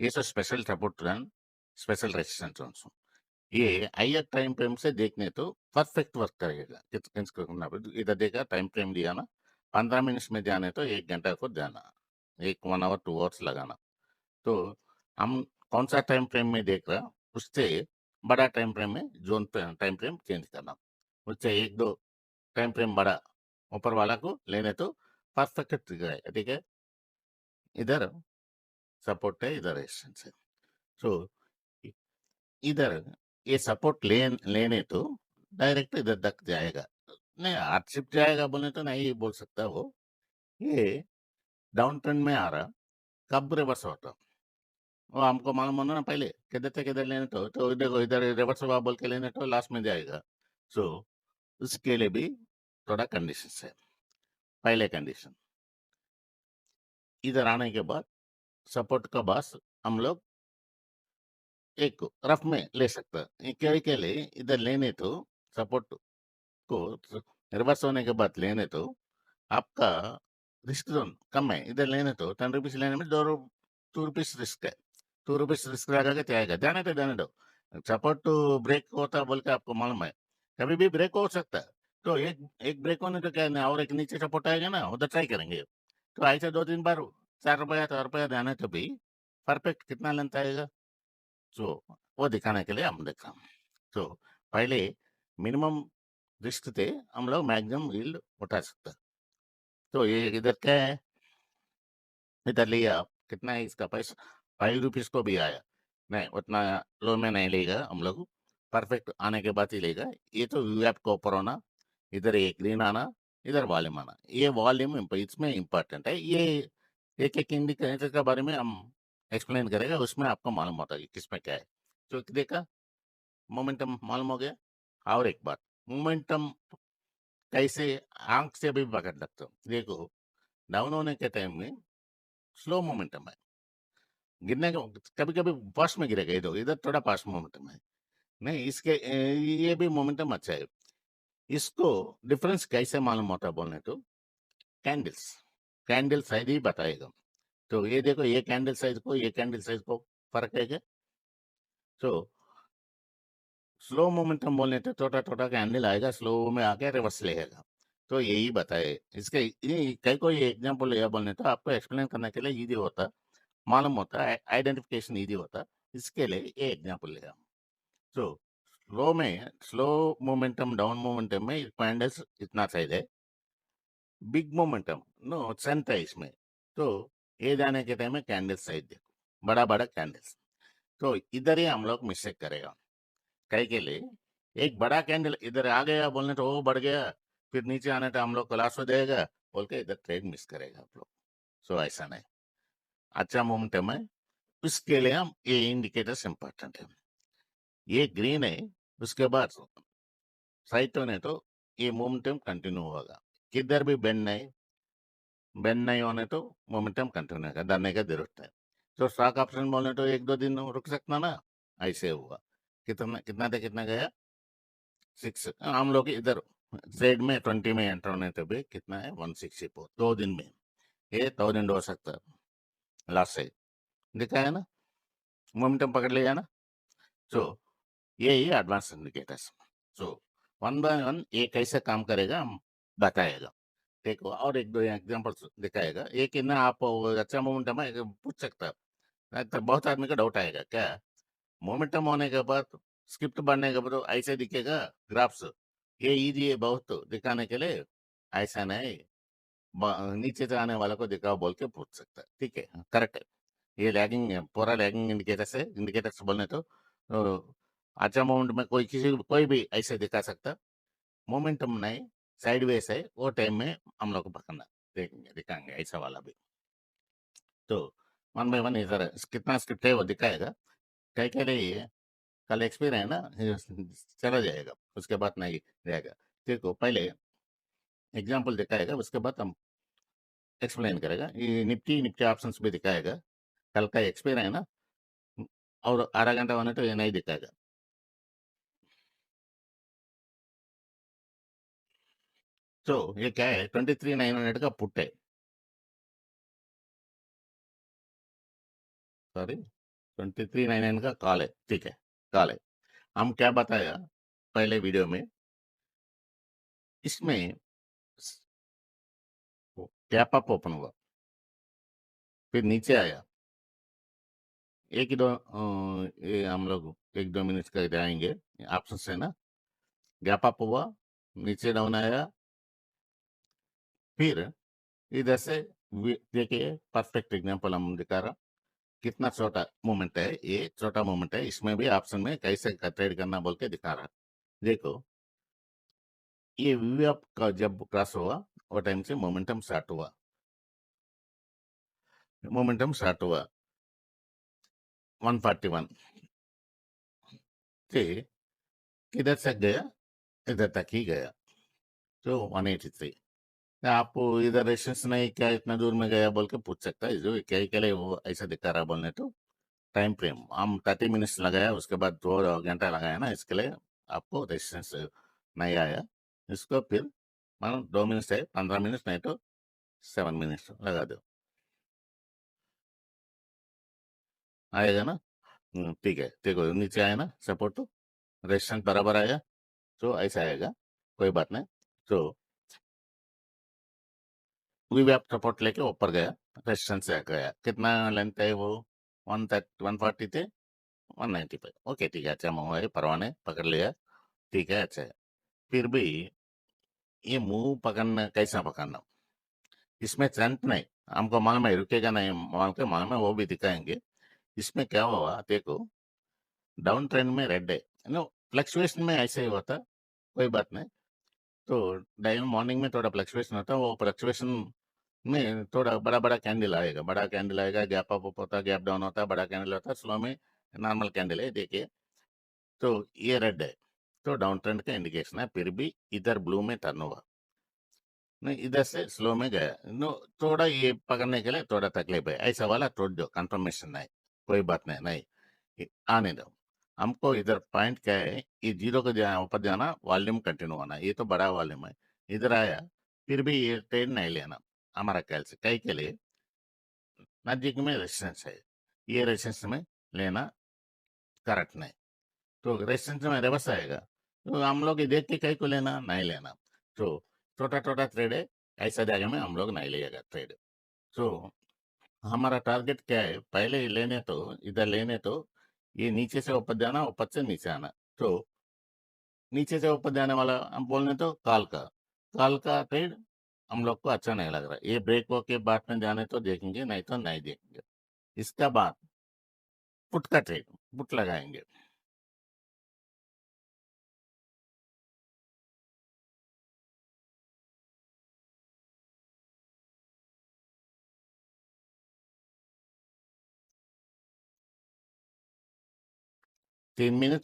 ये सब special support zone, special resistance zones, ये हायर टाइम फ्रेम से देखने तो परफेक्ट वर्क करेगा। इधर देखा टाइम फ्रेम दिया ना, 15 मिनट्स में जाने तो 1 घंटा को जाना, एक 1 आवर 2 आवर्स लगाना। तो हम कौन सा टाइम फ्रेम में देख रहा, उससे बड़ा टाइम फ्रेम में जोन टाइम फ्रेम चेंज करना, उससे एक दो टाइम फ्रेम बड़ा ऊपर वाला को लेने तो परफेक्ट ट्रिगर है। ठीक है, इधर सपोर्ट है, इधर रेजिस्टेंस है। सो इधर ये सपोर्ट लेने तो डायरेक्ट इधर तक जाएगा, नहीं हार्डशिप जाएगा बोले तो नहीं बोल सकता वो। ये डाउन ट्रेंड में आ रहा, कब रिवर्स होता, वो हमको मालूम होना ना पहले, किधर से किधर लेने तो देखो इधर रिवर्स हुआ बोल के लेने तो लास्ट में जाएगा। सो उसके लिए भी थोड़ा कंडीशन है। पहले कंडीशन, इधर आने के बाद सपोर्ट का बस हम लोग एक रफ में ले सकता है, के लिए इधर लेने तो सपोर्ट को रिवर्स होने के बाद लेने तो आपका रिस्क जोन कम है, इधर लेने तो 10 रुपीज लेने में 2 रुपीज रिस्क है, 2 रुपीज रिस्क लगा के जाएगा, जाने दो। सपोर्ट तो ब्रेक होता बोल के आपको मालूम है, कभी भी ब्रेक हो सकता है। तो एक एक ब्रेक होने तो क्या है ना, और एक नीचे सपोर्ट आएगा ना, उधर ट्राई करेंगे। तो ऐसे 2-3 बार 4 रुपया 4 रुपया जाने तो भी परफेक्ट कितना लेंथ आएगा, सो वो दिखाने के लिए हम देखा। तो पहले मिनिमम रिस्क थे हम लोग मैक्सिमम यील्ड उठा सकते। तो ये इधर क्या है, इधर लिया कितना है इसका पैसा, ₹5 को भी आया, नहीं उतना लो में नहीं लेगा हम लोग, परफेक्ट आने के बाद ही लेगा। ये तो यूएप को ऊपर होना, इधर एक ग्रीन आना, इधर वॉल्यूम आना, ये वॉल्यूम इसमें इंपॉर्टेंट है। ये एक एक इंडिकेटर के बारे में हम एक्सप्लेन करेगा, उसमें आपको मालूम होता है कि किसमें क्या है। तो देखा मोमेंटम मालूम हो गया। और एक बात, मोमेंटम कैसे आंख से भी पकड़ सकते हो। देखो डाउन होने के टाइम में स्लो मोमेंटम है, गिरने का कभी कभी फास्ट में गिरेगा, इधर इधर थोड़ा फास्ट मोमेंटम है, नहीं इसके ये भी मोमेंटम अच्छा है। इसको डिफरेंस कैसे मालूम होता है बोलने तो कैंडल्स, कैंडल साइज ही बताएगा। तो ये देखो ये कैंडल साइज को ये कैंडल साइज को फर्क है क्या। तो स्लो मोमेंटम बोलने तो छोटा छोटा कैंडल आएगा, स्लो में आके रिवर्स लेगा। तो यही बताए इसके कई कोई एग्जाम्पल लिया बोलने तो आपको एक्सप्लेन करने के लिए इजी होता, मालूम होता है, आइडेंटिफिकेशन इजी होता, इसके लिए ये एग्जाम्पल लिया। तो स्लो मोमेंटम डाउन मोमेंटम में कैंडल्स इतना साइज है, बिग मोमेंटम नो सेंट है इसमें। तो ये जाने के टाइम में कैंडल साइज देखो बड़ा बड़ा कैंडल्स। तो इधर ही हम लोग मिस्टेक करेगा, कई के लिए एक बड़ा कैंडल इधर आ गया बोलने तो वो बढ़ गया, फिर नीचे आने तो हम लोग क्लास हो जाएगा बोल के इधर ट्रेड मिस करेगा आप लोग। सो ऐसा नहीं, अच्छा मोमेंटम है, उसके लिए हम ये इंडिकेटर्स इंपॉर्टेंट है। ये ग्रीन है, उसके बाद साइड होने तो ये मोमेंटम कंटिन्यू होगा, किधर भी बेंड नहीं होने तो मोमेंटम कंटिन्यू होगा, डरने का जरूरत है। तो स्टॉक ऑप्शन बोलने तो एक दो दिन रुक सकता ना, ऐसे हुआ। कितना कितना था कितना गया 6, हम लोग इधर ट्रेड में 20 में एंटर होने तो भी कितना है 164, 2 दिन में ये 1000 हो सकता है लास्ट से, दिखा है ना, मोमेंटम पकड़ लिया ना। सो ये ही advance indicators. So one by one ये कैसे काम करेगा हम बताएगा। देखो और एक दो एग्जांपल्स दिखाएगा, एक ना आप अच्छा मोमेंटम है पूछ सकता है, नहीं तो बहुत आदमी का डाउट आएगा क्या मोमेंटम होने के बाद स्क्रिप्ट बढ़ने के बाद तो ऐसे दिखेगा ग्राफ्स, ये इजी है बहुत दिखाने के लिए, ऐसा नहीं नीचे से आने वाला को दिखाओ बोल के पूछ सकता है, ठीक है करेक्ट है। ये लैगिंग है, पूरा लैगिंग इंडिकेटर्स है, इंडिकेटर्स बोलने तो अच्छा मोमेंट में कोई भी ऐसे दिखा सकता, मोमेंटम नहीं साइड वेज है वो टाइम में हम लोग को पकड़ना, देखेंगे दिखाएंगे ऐसा वाला भी। तो वन बाय वन इधर कितना स्क्रिप्ट है वो दिखाएगा, कई कह रही है कल एक्सपायर है ना, ये चला जाएगा उसके बाद नहीं रहेगा। देखो पहले एग्जांपल दिखाएगा उसके बाद हम एक्सप्लेन करेगा, ये निफ्टी निफ्टी ऑप्शंस भी दिखाएगा, कल का एक्सपायर है ना, और आधा घंटा होने तो ये नहीं दिखाएगा। तो ये क्या है 23,900 का पुट है, सॉरी 23,900 का कॉल है, ठीक है कॉल है। हम क्या बताया पहले वीडियो में, इसमें गैप अप ओपन हुआ, फिर नीचे आया, एक ही दो ये हम लोग एक दो मिनट का जाएंगे ऑप्शन से ना, गैप अप हुआ, नीचे डाउन आया, फिर इधर से देखिए परफेक्ट एग्जांपल हम दिखा रहा, कितना छोटा मूवमेंट है, ये छोटा मूवमेंट है, इसमें भी ऑप्शन में कैसे ट्रेड करना बोल के दिखा रहा। देखो ये वी अप का जब क्रॉस हुआ वो टाइम से मोमेंटम स्टार्ट हुआ 141 से किधर तक गया, इधर तक ही गया, तो 183। आप इधर रेशंस नहीं क्या इतना दूर में गया बोल के पूछ सकता है, जो क्या के लिए वो ऐसा दिखा रहा बोलने तो टाइम फ्रेम हम 30 मिनट्स लगाया, उसके बाद 2 घंटा लगाया ना, इसके लिए आपको रेजिस्टेंस नहीं आया। इसको फिर मानो 2 मिनट है, 15 मिनट नहीं तो 7 मिनट्स लगा दो, आएगा ना। ठीक है देखो नीचे आया ना सपोर्ट, तो रेजिस्टेंस बराबर आया, तो ऐसा आएगा, कोई बात नहीं। तो वी भी आप सपोर्ट लेके ऊपर गया, रेजिस्टेंस से गया, कितना लेंथ है वो 130 140 थे, 195 ओके ठीक है, अच्छा मूव है, परवाह नहीं, पकड़ लिया, ठीक है, अच्छा है। फिर भी ये मूव पकड़ना कैसा पकड़ना, इसमें करंट नहीं, हमको मालूम है रुकेगा नहीं, मालूम है, वो भी दिखाएंगे। इसमें क्या हुआ देखो, डाउन ट्रेंड में रेड है, नो फ्लक्चुएशन में ऐसे ही होता, कोई बात नहीं। तो डायन मॉर्निंग में थोड़ा फ्लक्चुएशन होता है, वो फ्लक्चुएशन में थोड़ा बड़ा बड़ा कैंडल आएगा, बड़ा कैंडल आएगा, गैप अप होता है, गैप डाउन होता है, बड़ा कैंडल होता है, स्लो में नॉर्मल कैंडल है, देखिए। तो ये रेड है, तो डाउन ट्रेंड का इंडिकेशन है, फिर भी इधर ब्लू में टर्न हुआ, नहीं इधर से स्लो में गया, नो थोड़ा ये पकड़ने के लिए थोड़ा तकलीफ है, ऐसा वाला छोड़ दो, कंफर्मेशन नहीं, कोई बात नहीं, नहीं आने दो। हमको इधर पॉइंट क्या है, ये जीरो को ऊपर जाना, वॉल्यूम कंटिन्यू होना, ये तो बड़ा वॉल्यूम है, इधर आया, फिर भी ये ट्रेड नहीं लेना, हमारा ख्याल से कई के लिए नजदीक में रेजिस्टेंस है, ये रेजिस्टेंस में लेना करेक्ट नहीं, तो रेजिस्टेंस में रिवर्स आएगा, तो हम लोग ये देख के कई को लेना, नहीं लेना। तो छोटा छोटा ट्रेड है, ऐसा जगह में हम लोग नहीं लेगा ट्रेड। तो हमारा टारगेट क्या है, पहले ही लेने तो, इधर लेने तो, ये नीचे से ऊपर जाना, ऊपर से नीचे आना। तो नीचे से ऊपर जाने वाला हम बोलने तो काल का ट्रेड हम लोग को अच्छा नहीं लग रहा, ये ब्रेक वॉक के बाद में जाने तो देखेंगे, नहीं तो नहीं देखेंगे। इसका बाद पुट का ट्रेड, पुट लगाएंगे। 3 मिनट,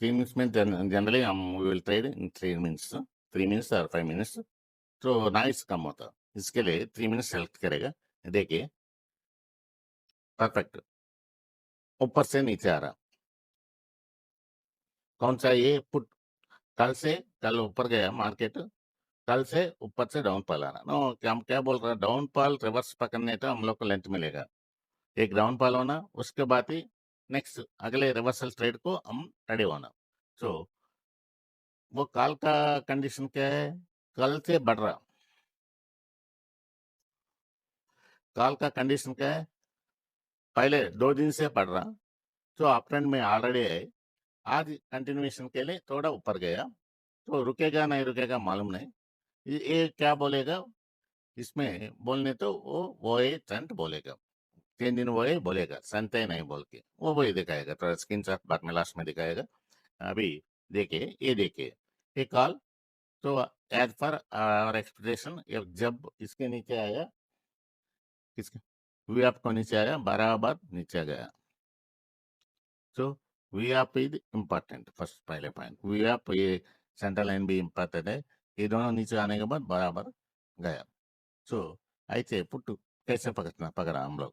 3 मिनट्स में जनरली हम will trade in 3 minutes, 3 minutes और 5 मिनट्स, तो नाइस कम होता, इसके लिए 3 मिनट सेलेक्ट करेगा। देखिए परफेक्ट, ऊपर से नीचे आ रहा, कौन सा ये पुट, कल से, कल ऊपर गया मार्केट, कल से ऊपर से डाउन फॉल आना, नो क्या हम क्या बोल रहे हैं, डाउन फॉल रिवर्स पकड़ने तो हम लोग को लेंथ मिलेगा, एक डाउन फॉल होना, उसके बाद ही नेक्स्ट अगले रिवर्सल ट्रेड को हम रेडी होना। सो वो कल का कंडीशन क्या है, कल से बढ़ रहा, कल का कंडीशन क्या है, पहले 2 दिन से बढ़ रहा, तो अप ट्रेंड में ऑलरेडी है, आज कंटिन्यूएशन के लिए थोड़ा ऊपर गया, तो रुकेगा नहीं रुकेगा मालूम नहीं, ये क्या बोलेगा, इसमें बोलने तो वो ये ट्रेंड बोलेगा, 3 दिन वो ये बोलेगा, संते नहीं बोल के वो वही दिखाएगा, थोड़ा स्क्रीन शॉट बाद में लास्ट में दिखाएगा। अभी देखिए, ये देखिए, ये कॉल, तो एज पर आवर एक्सपेक्टेशन, जब इसके नीचे आया, किसके वी आप को नीचे आया, बराबर नीचे गया, तो वी आप इज इम्पोर्टेंट, फर्स्ट पहले पॉइंट, वी आप ये सेंट्रल लाइन भी इम्पोर्टेंट है, ये दोनों नीचे आने के बाद बराबर गया। सो ऐसे पुट कैसे पकड़ा हम लोग,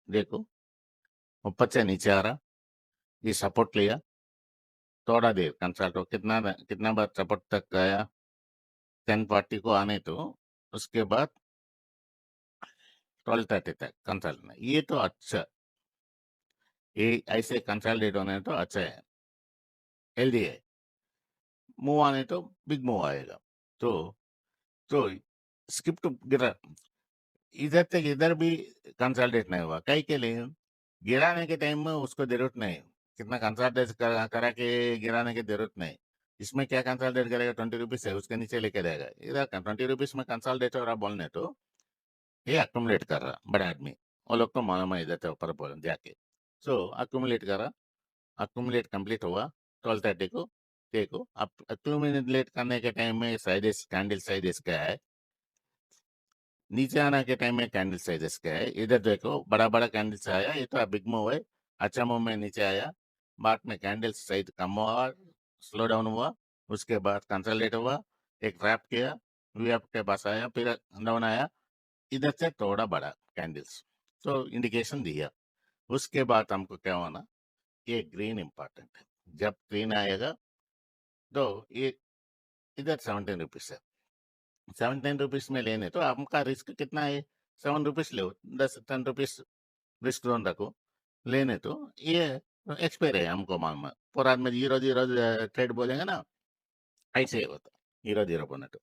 देखो ऊपर से नीचे आ रहा, ये सपोर्ट लिया, थोड़ा देर कंसल्ट हो, कितना बार सपोर्ट तक गया, 10:40 को आने तो, उसके बाद 12:30 तक कंसल्ट में, ये तो अच्छा, ये ऐसे कंसल्टेट होने तो अच्छा है, हेल्दी है, मूव आने तो बिग मूव आएगा। तो तो स्किप टू गिरा, इधर तक इधर भी कंसल्टेट नहीं हुआ, कई के लिए गिराने के टाइम में उसको जरूरत नहीं, कितना कंसल्टेट करा के गिराने की जरूरत नहीं, इसमें क्या कंसल्टेट करेगा, 20 रुपीज है, उसके नीचे लेके जाएगा, इधर 20 रुपीज में कंसल्टेट हो रहा बोलने तो, ये अक्यूमुलेट कर रहा बड़ा आदमी, वो लोग को मालूम है, इधर से ऊपर बोल जाके, सो अक्यूमुलेट कर रहा, अक्यूमुलेट कंप्लीट हुआ 12:30 को, देखो अब अक्यूमुलेट करने के टाइम में साइजेस, कैंडल साइजेस क्या है, नीचे आने के टाइम में कैंडल साइजेस क्या है, इधर देखो बड़ा बड़ा कैंडल से आया, ये तो बिग मूव है, अच्छा मूव में नीचे आया, बाद में कैंडल साइज कम हुआ, स्लो डाउन हुआ, उसके बाद कंसोलिडेट हुआ, एक ट्रैप किया, वी के पास आया, फिर डाउन आया, इधर से थोड़ा बड़ा कैंडल्स, तो इंडिकेशन दिया, उसके बाद हमको क्या होना, ये ग्रीन इंपॉर्टेंट है, जब ग्रीन आएगा तो ये इधर 17 रुपीज है, 17 रुपीज में लेने तो आपका रिस्क कितना है, 7 रुपीज ले, 10-10 रुपीज रिस्क जोन रखो, लेने तो ये एक्सपायर है, हमको मालूम है, पूरा में 0-0 ट्रेड बोलेंगे ना, ऐसे ही होता, 0-0 बोने तो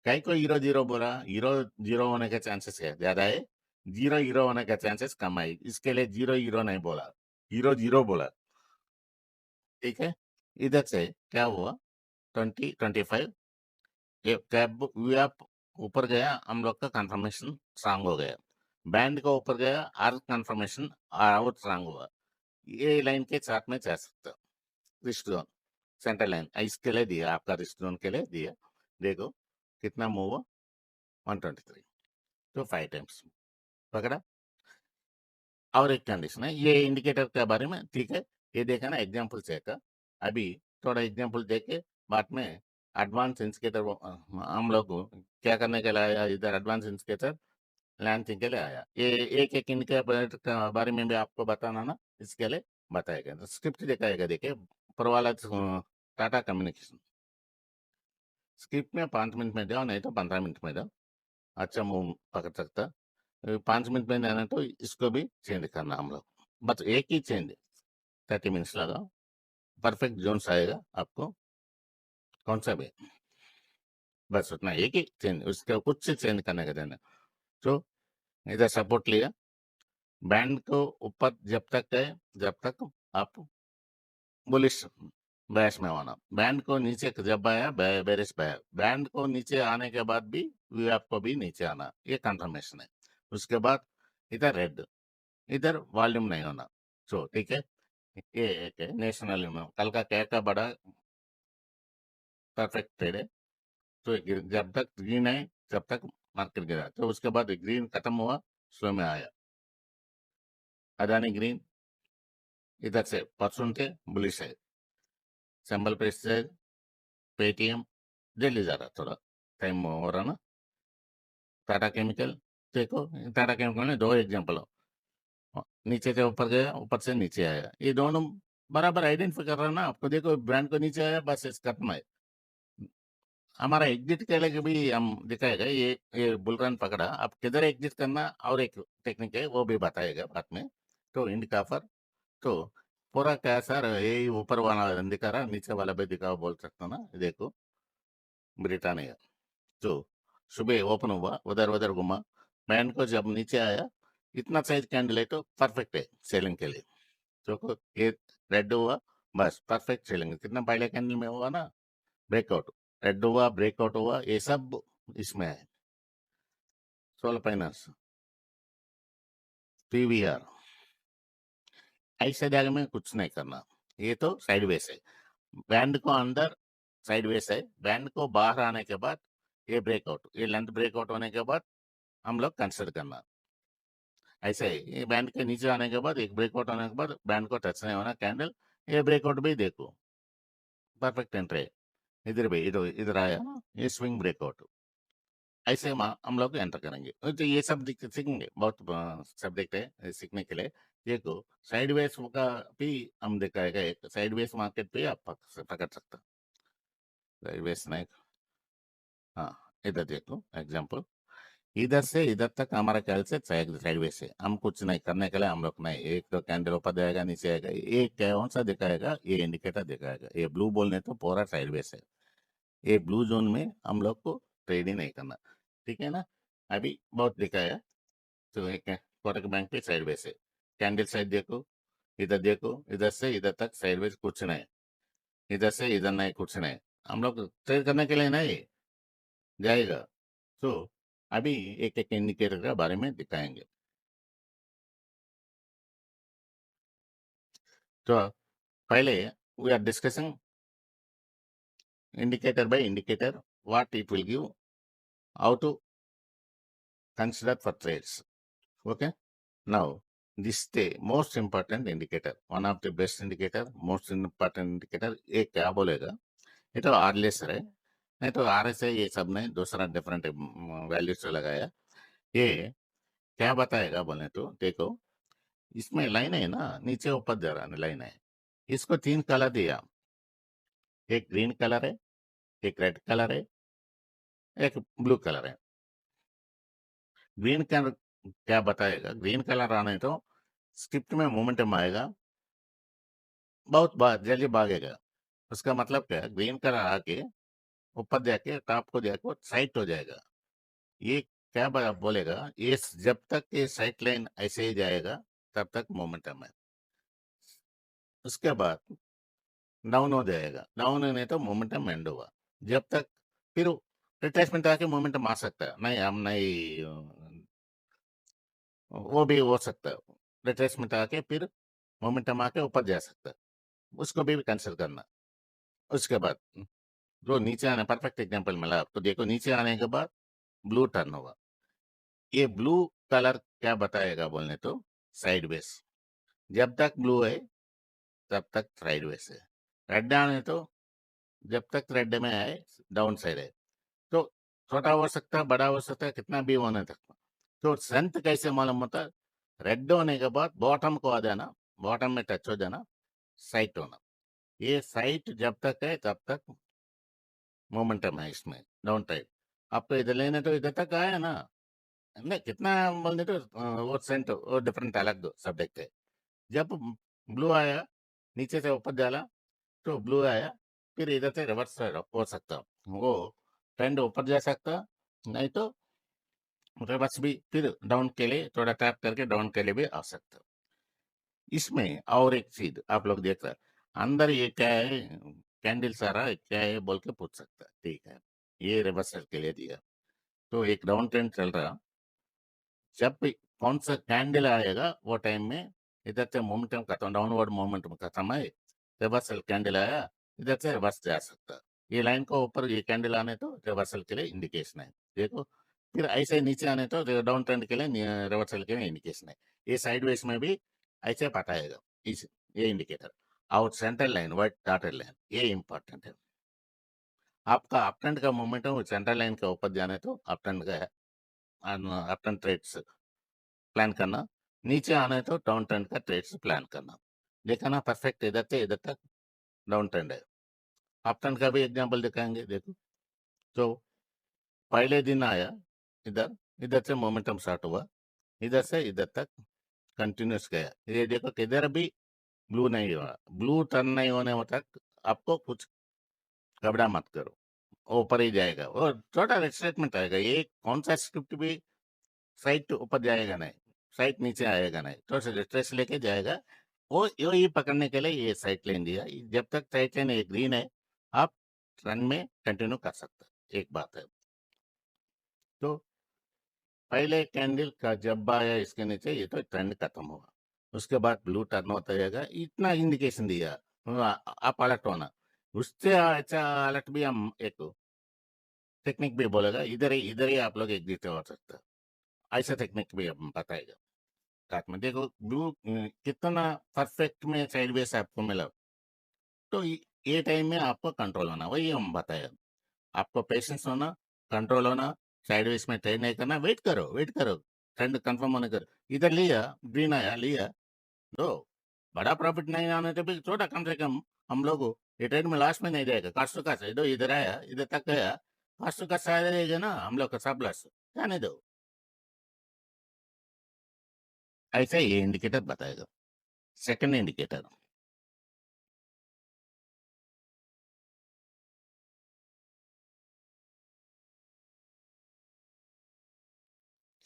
कई को हीरो जीरो बोला, हीरो जीरो होने के चांसेस है ज्यादा है, जीरो हीरो होने का चांसेस कम है, इसके लिए जीरो हीरो नहीं बोला, हीरो जीरो बोला। ठीक है, इधर से क्या हुआ, 2025 ये कैब आप ऊपर गया, हम लोग का कंफर्मेशन स्ट्रांग हो गया, बैंड का ऊपर गया, आर कंफर्मेशन और स्ट्रांग हुआ, ये लाइन के साथ में जा सकता, रिस्ट जोन सेंटर लाइन इसके लिए दिया, आपका रिस्ट जोन के लिए दिया, देखो कितना मूव हुआ, 123, तो 5 टाइम्स पकड़ा। और एक कंडीशन है ये इंडिकेटर के बारे में, ठीक है, ये देखा ना एग्जाम्पल से का, अभी थोड़ा एग्जाम्पल देके बाद में एडवांस इंडिकेटर हम लोग क्या करने के लिए आया इधर, एडवांस इंडिकेटर लैंचिंग के लिए आया, ये एक एक इंडिकेटर के बारे में भी आपको बताना ना, इसके लिए बताएगा, तो स्क्रिप्ट दिखाएगा, देखिए परवाला टाटा कम्युनिकेशन, स्क्रिप्ट में 5 मिनट में जाओ, नहीं तो 15 मिनट में जाओ, अच्छा मुंह पकड़ सकता, 5 मिनट में जाना तो इसको भी चेंज करना हम लोग, बस एक ही चेंज, 30 मिनट्स लगाओ, परफेक्ट जोन्स आएगा आपको, कौन सा भी, बस उतना एक ही चेंज, उसके कुछ से चेंज करने का देना। तो इधर सपोर्ट लिया, बैंड को ऊपर जब तक है, जब तक आप बुलिश बैश में आना, बैंड को नीचे जब आया बेरिश बैंड को नीचे आने के बाद भी आपको भी नीचे आना, ये कंफर्मेशन है। उसके बाद इधर रेड, इधर वॉल्यूम नहीं होना, सो ठीक है, ये एक है नेशनल, कल का क्या का बड़ा परफेक्ट ट्रेड है, तो जब तक ग्रीन है तब तक मार्केट गिरा, तो उसके बाद ग्रीन खत्म हुआ, स्लो में आया, अदानी ग्रीन, इधर से परसों थे बुलिश है, सिंबल पे से पेटीएम जल्दी जा रहा, थोड़ा टाइम हो रहा ना, टाटा केमिकल, देखो टाटा केमिकल में दो एग्जाम्पल हो, नीचे से ऊपर गया, ऊपर से नीचे आया, ये दोनों बराबर आइडेंटिफाई कर रहा है ना आपको, देखो ब्रांड को नीचे आया, बस इस खत्म है, हमारा एग्जिट के लिए भी हम दिखाएगा, ये बुल रन पकड़ा, आप किधर एग्जिट करना, और एक टेक्निक है वो भी बताएगा बाद में, तो इंड का ऑफर, तो पूरा क्या सर, ये ऊपर वाला दिखा रहा, नीचे वाला भी दिखाओ बोल सकता ना, देखो ब्रिटानिया, तो सुबह ओपन हुआ, उधर उधर घुमा, बैंड को जब नीचे आया, इतना साइज कैंडल है तो परफेक्ट है सेलिंग के लिए, तो ये रेड हुआ, बस परफेक्ट सेलिंग, कितना पहले कैंडल में हुआ ना, ब्रेकआउट, रेड हुआ, ब्रेकआउट हुआ, ये सब इसमें है, सोलर फाइनेंस, पीवीआर, ऐसे जगह में कुछ नहीं करना, ये तो साइडवेज है, बैंड को अंदर साइडवेज है, बैंड को बाहर आने के बाद ये ब्रेकआउट, ये लेंथ ब्रेकआउट होने के बाद हम लोग कंसिडर करना, ऐसे ही ये बैंड के नीचे आने के बाद एक ब्रेकआउट होने के बाद बैंड को टच नहीं होना कैंडल, ये ब्रेकआउट भी देखो परफेक्ट एंट्री, इधर भी इधर इधर आया ना, ये स्विंग ब्रेकआउट, ऐसे हम लोग एंटर करेंगे, तो ये सब सीखेंगे, बहुत सब्जेक्ट है सीखने के लिए, देखो साइडवेज का भी हम दिखाएगा, एक साइडवेज मार्केट पे आप पकड़ सकते हो, साइडवेज नहीं, हाँ इधर देखो एग्जांपल, इधर से इधर तक हमारा ख्याल से साइडवेज है, हम कुछ नहीं करने के लिए, हम लोग नहीं, एक तो कैंडल ऊपर जाएगा, नीचे आएगा, ये कौन सा दिखाएगा, ये इंडिकेटर दिखाएगा, ये ब्लू बोलने तो पूरा साइडवेज है, ये ब्लू जोन में हम लोग को ट्रेड ही नहीं करना, ठीक है ना, अभी बहुत दिखाया, तो एक कोटक बैंक पे साइडवेज है, कैंडल साइड देखो, देखो इधर से इधर तक साइडवेज कुछ नहीं, इधर से इधर नहीं कुछ नहीं, हम लोग ट्रेड करने के लिए नहीं जाएगा, तो अभी एक एक इंडिकेटर के बारे में दिखाएंगे, तो पहले we are discussing indicator by indicator, what it will give, how to consider for trades. Okay. Now, this is the most important indicator, one of the best indicator, most important indicator. ये क्या बोलेगा, ये तो आरलेस है, नहीं तो आरएस है, ये सब ने दूसरा डिफरेंट वैल्यू से लगाया, ये क्या बताएगा बोले तो देखो, इसमें लाइन है ना, नीचे ऊपर जा रहा है लाइन है, इसको 3 कलर दिया, एक ग्रीन कलर है, एक रेड कलर है, एक ब्लू कलर है, ग्रीन कलर क्या बताएगा, ग्रीन कलर आने तो स्क्रिप्ट में मोमेंटम आएगा, बहुत जल्दी भागेगा, उसका मतलब क्या है, ग्रीन कलर आके ऊपर जाके टॉप को जाके वो साइट हो जाएगा। ये क्या बोलेगा, ये जब तक ये साइट लाइन ऐसे ही जाएगा तब तक मोमेंटम है। उसके बाद डाउन हो जाएगा, डाउन होने तो मोमेंटम एंड होगा। जब तक फिर रिट्रेसमेंट आके मोमेंटम आ सकता है, नहीं हम नहीं वो भी हो सकता है। रिट्रेसमेंट आके फिर मोमेंटम आके ऊपर जा सकता है, उसको भी कंसिडर करना। उसके बाद जो नीचे आने, परफेक्ट एग्जांपल मिला आपको, देखो नीचे आने के बाद ब्लू टर्न होगा। ये ब्लू कलर क्या बताएगा बोलने तो साइडवेज। जब तक ब्लू है तब तक साइडवेज है। रेड आने तो जब तक रेड में है डाउन साइड है। तो छोटा हो सकता है, बड़ा हो सकता है, कितना भी होने तक। तो स्ट्रेंथ कैसे मालूम होता है? रेड होने के बाद बॉटम को आ जाना, बॉटम में टच हो जाना, साइट होना। ये साइट जब तक है तब तक मोमेंटम है इसमें, डाउन टाइप। आपको इधर लेने तो इधर तक आया ना, नहीं कितना बोलने तो वो सेंट वो डिफरेंट अलग सब्जेक्ट है। जब ब्लू आया, नीचे से ऊपर डाला तो ब्लू आया, फिर इधर से रिवर्स हो सकता, वो ट्रेंड ऊपर जा सकता, नहीं तो रिवर्स भी फिर डाउन के लिए थोड़ा टैप करके डाउन के लिए भी आ सकता। इसमें और एक चीज आप लोग देख रहे हैं, अंदर ये क्या है, कैंडल सारा क्या है बोल के पूछ सकता है, ठीक है। ये रिवर्सल के लिए दिया, तो एक डाउन ट्रेंड चल रहा, जब भी कौन सा कैंडल आएगा वो टाइम में इधर से मोमेंटम खत्म, डाउनवर्ड मोमेंटम खत्म है, रिवर्सल कैंडल आया, इधर से रिवर्स जा सकता। ये लाइन को ऊपर ये कैंडल आने तो रिवर्सल के लिए इंडिकेशन है, देखो। फिर ऐसे नीचे आने तो डाउन ट्रेंड के लिए रिवर्सल के लिए इंडिकेशन है। ये साइडवेज में भी ऐसे बताएगा इस, ये इंडिकेटर। और central line white dotted line ये इंपॉर्टेंट है। आपका अप ट्रेंड का मोमेंटम सेंट्रल लाइन के ऊपर जाने तो अप ट्रेंड का है, अप ट्रेंड ट्रेड्स प्लान करना, नीचे आना है तो डाउन ट्रेंड का ट्रेड्स प्लान करना। देखा ना, परफेक्ट इधर से इधर तक डाउन ट्रेंड है। अप ट्रेंड का भी एग्जांपल दिखाएंगे, देखो। तो पहले दिन आया इधर, इधर से मोमेंटम स्टार्ट हुआ, इधर से इधर तक कंटिन्यूस गया। ये देखो किधर भी ब्लू नहीं हुआ, ब्लू टर्न नहीं होने तक आपको कुछ घबरा मत करो, ऊपर ही जाएगा और छोटा रिट्रेसमेंट आएगा। ये कौन सा स्क्रिप्ट भी साइट ऊपर जाएगा नहीं, साइट नीचे आएगा नहीं, तो स्ट्रेस लेके जाएगा। वो यो ये पकड़ने के लिए ये साइट लाइन दिया, जब तक साइट लाइन ये ग्रीन है आप रन में कंटिन्यू कर सकते हैं, एक बात है। तो पहले कैंडल का जब आया इसके नीचे, ये तो ट्रेंड खत्म हुआ, उसके बाद ब्लू टर्न होता जाएगा, इतना इंडिकेशन दिया। आप अलर्ट होना, उससे अच्छा अलर्ट भी हम एक टेक्निक भी बोलेगा, इधर ही आप लोग एग्जिट हो सकता है, ऐसा टेक्निक भी हम बताएगा साथ में। देखो ब्लू कितना परफेक्ट में साइडवेज आपको मिला, तो ये टाइम में आपको कंट्रोल होना, वही हम बताया। आपको पेशेंस होना, कंट्रोल होना, साइडवेज में ट्रेड नहीं करना, वेट करो वेट करो, ट्रेंड कंफर्म होने करो। इधर लिया, ग्रीन आया लिया, दो बड़ा प्रॉफिट नहीं आने तो भी छोटा कम से कम हम लोग ये ट्रेड में लास्ट में नहीं जाएगा। कास्ट टू कास्ट दो, इधर आया इधर तक गया, कास्ट टू कास्ट आया रहेगा ना हम लोग का सब लॉस, जाने दो। ऐसे ये इंडिकेटर बताएगा। सेकंड इंडिकेटर,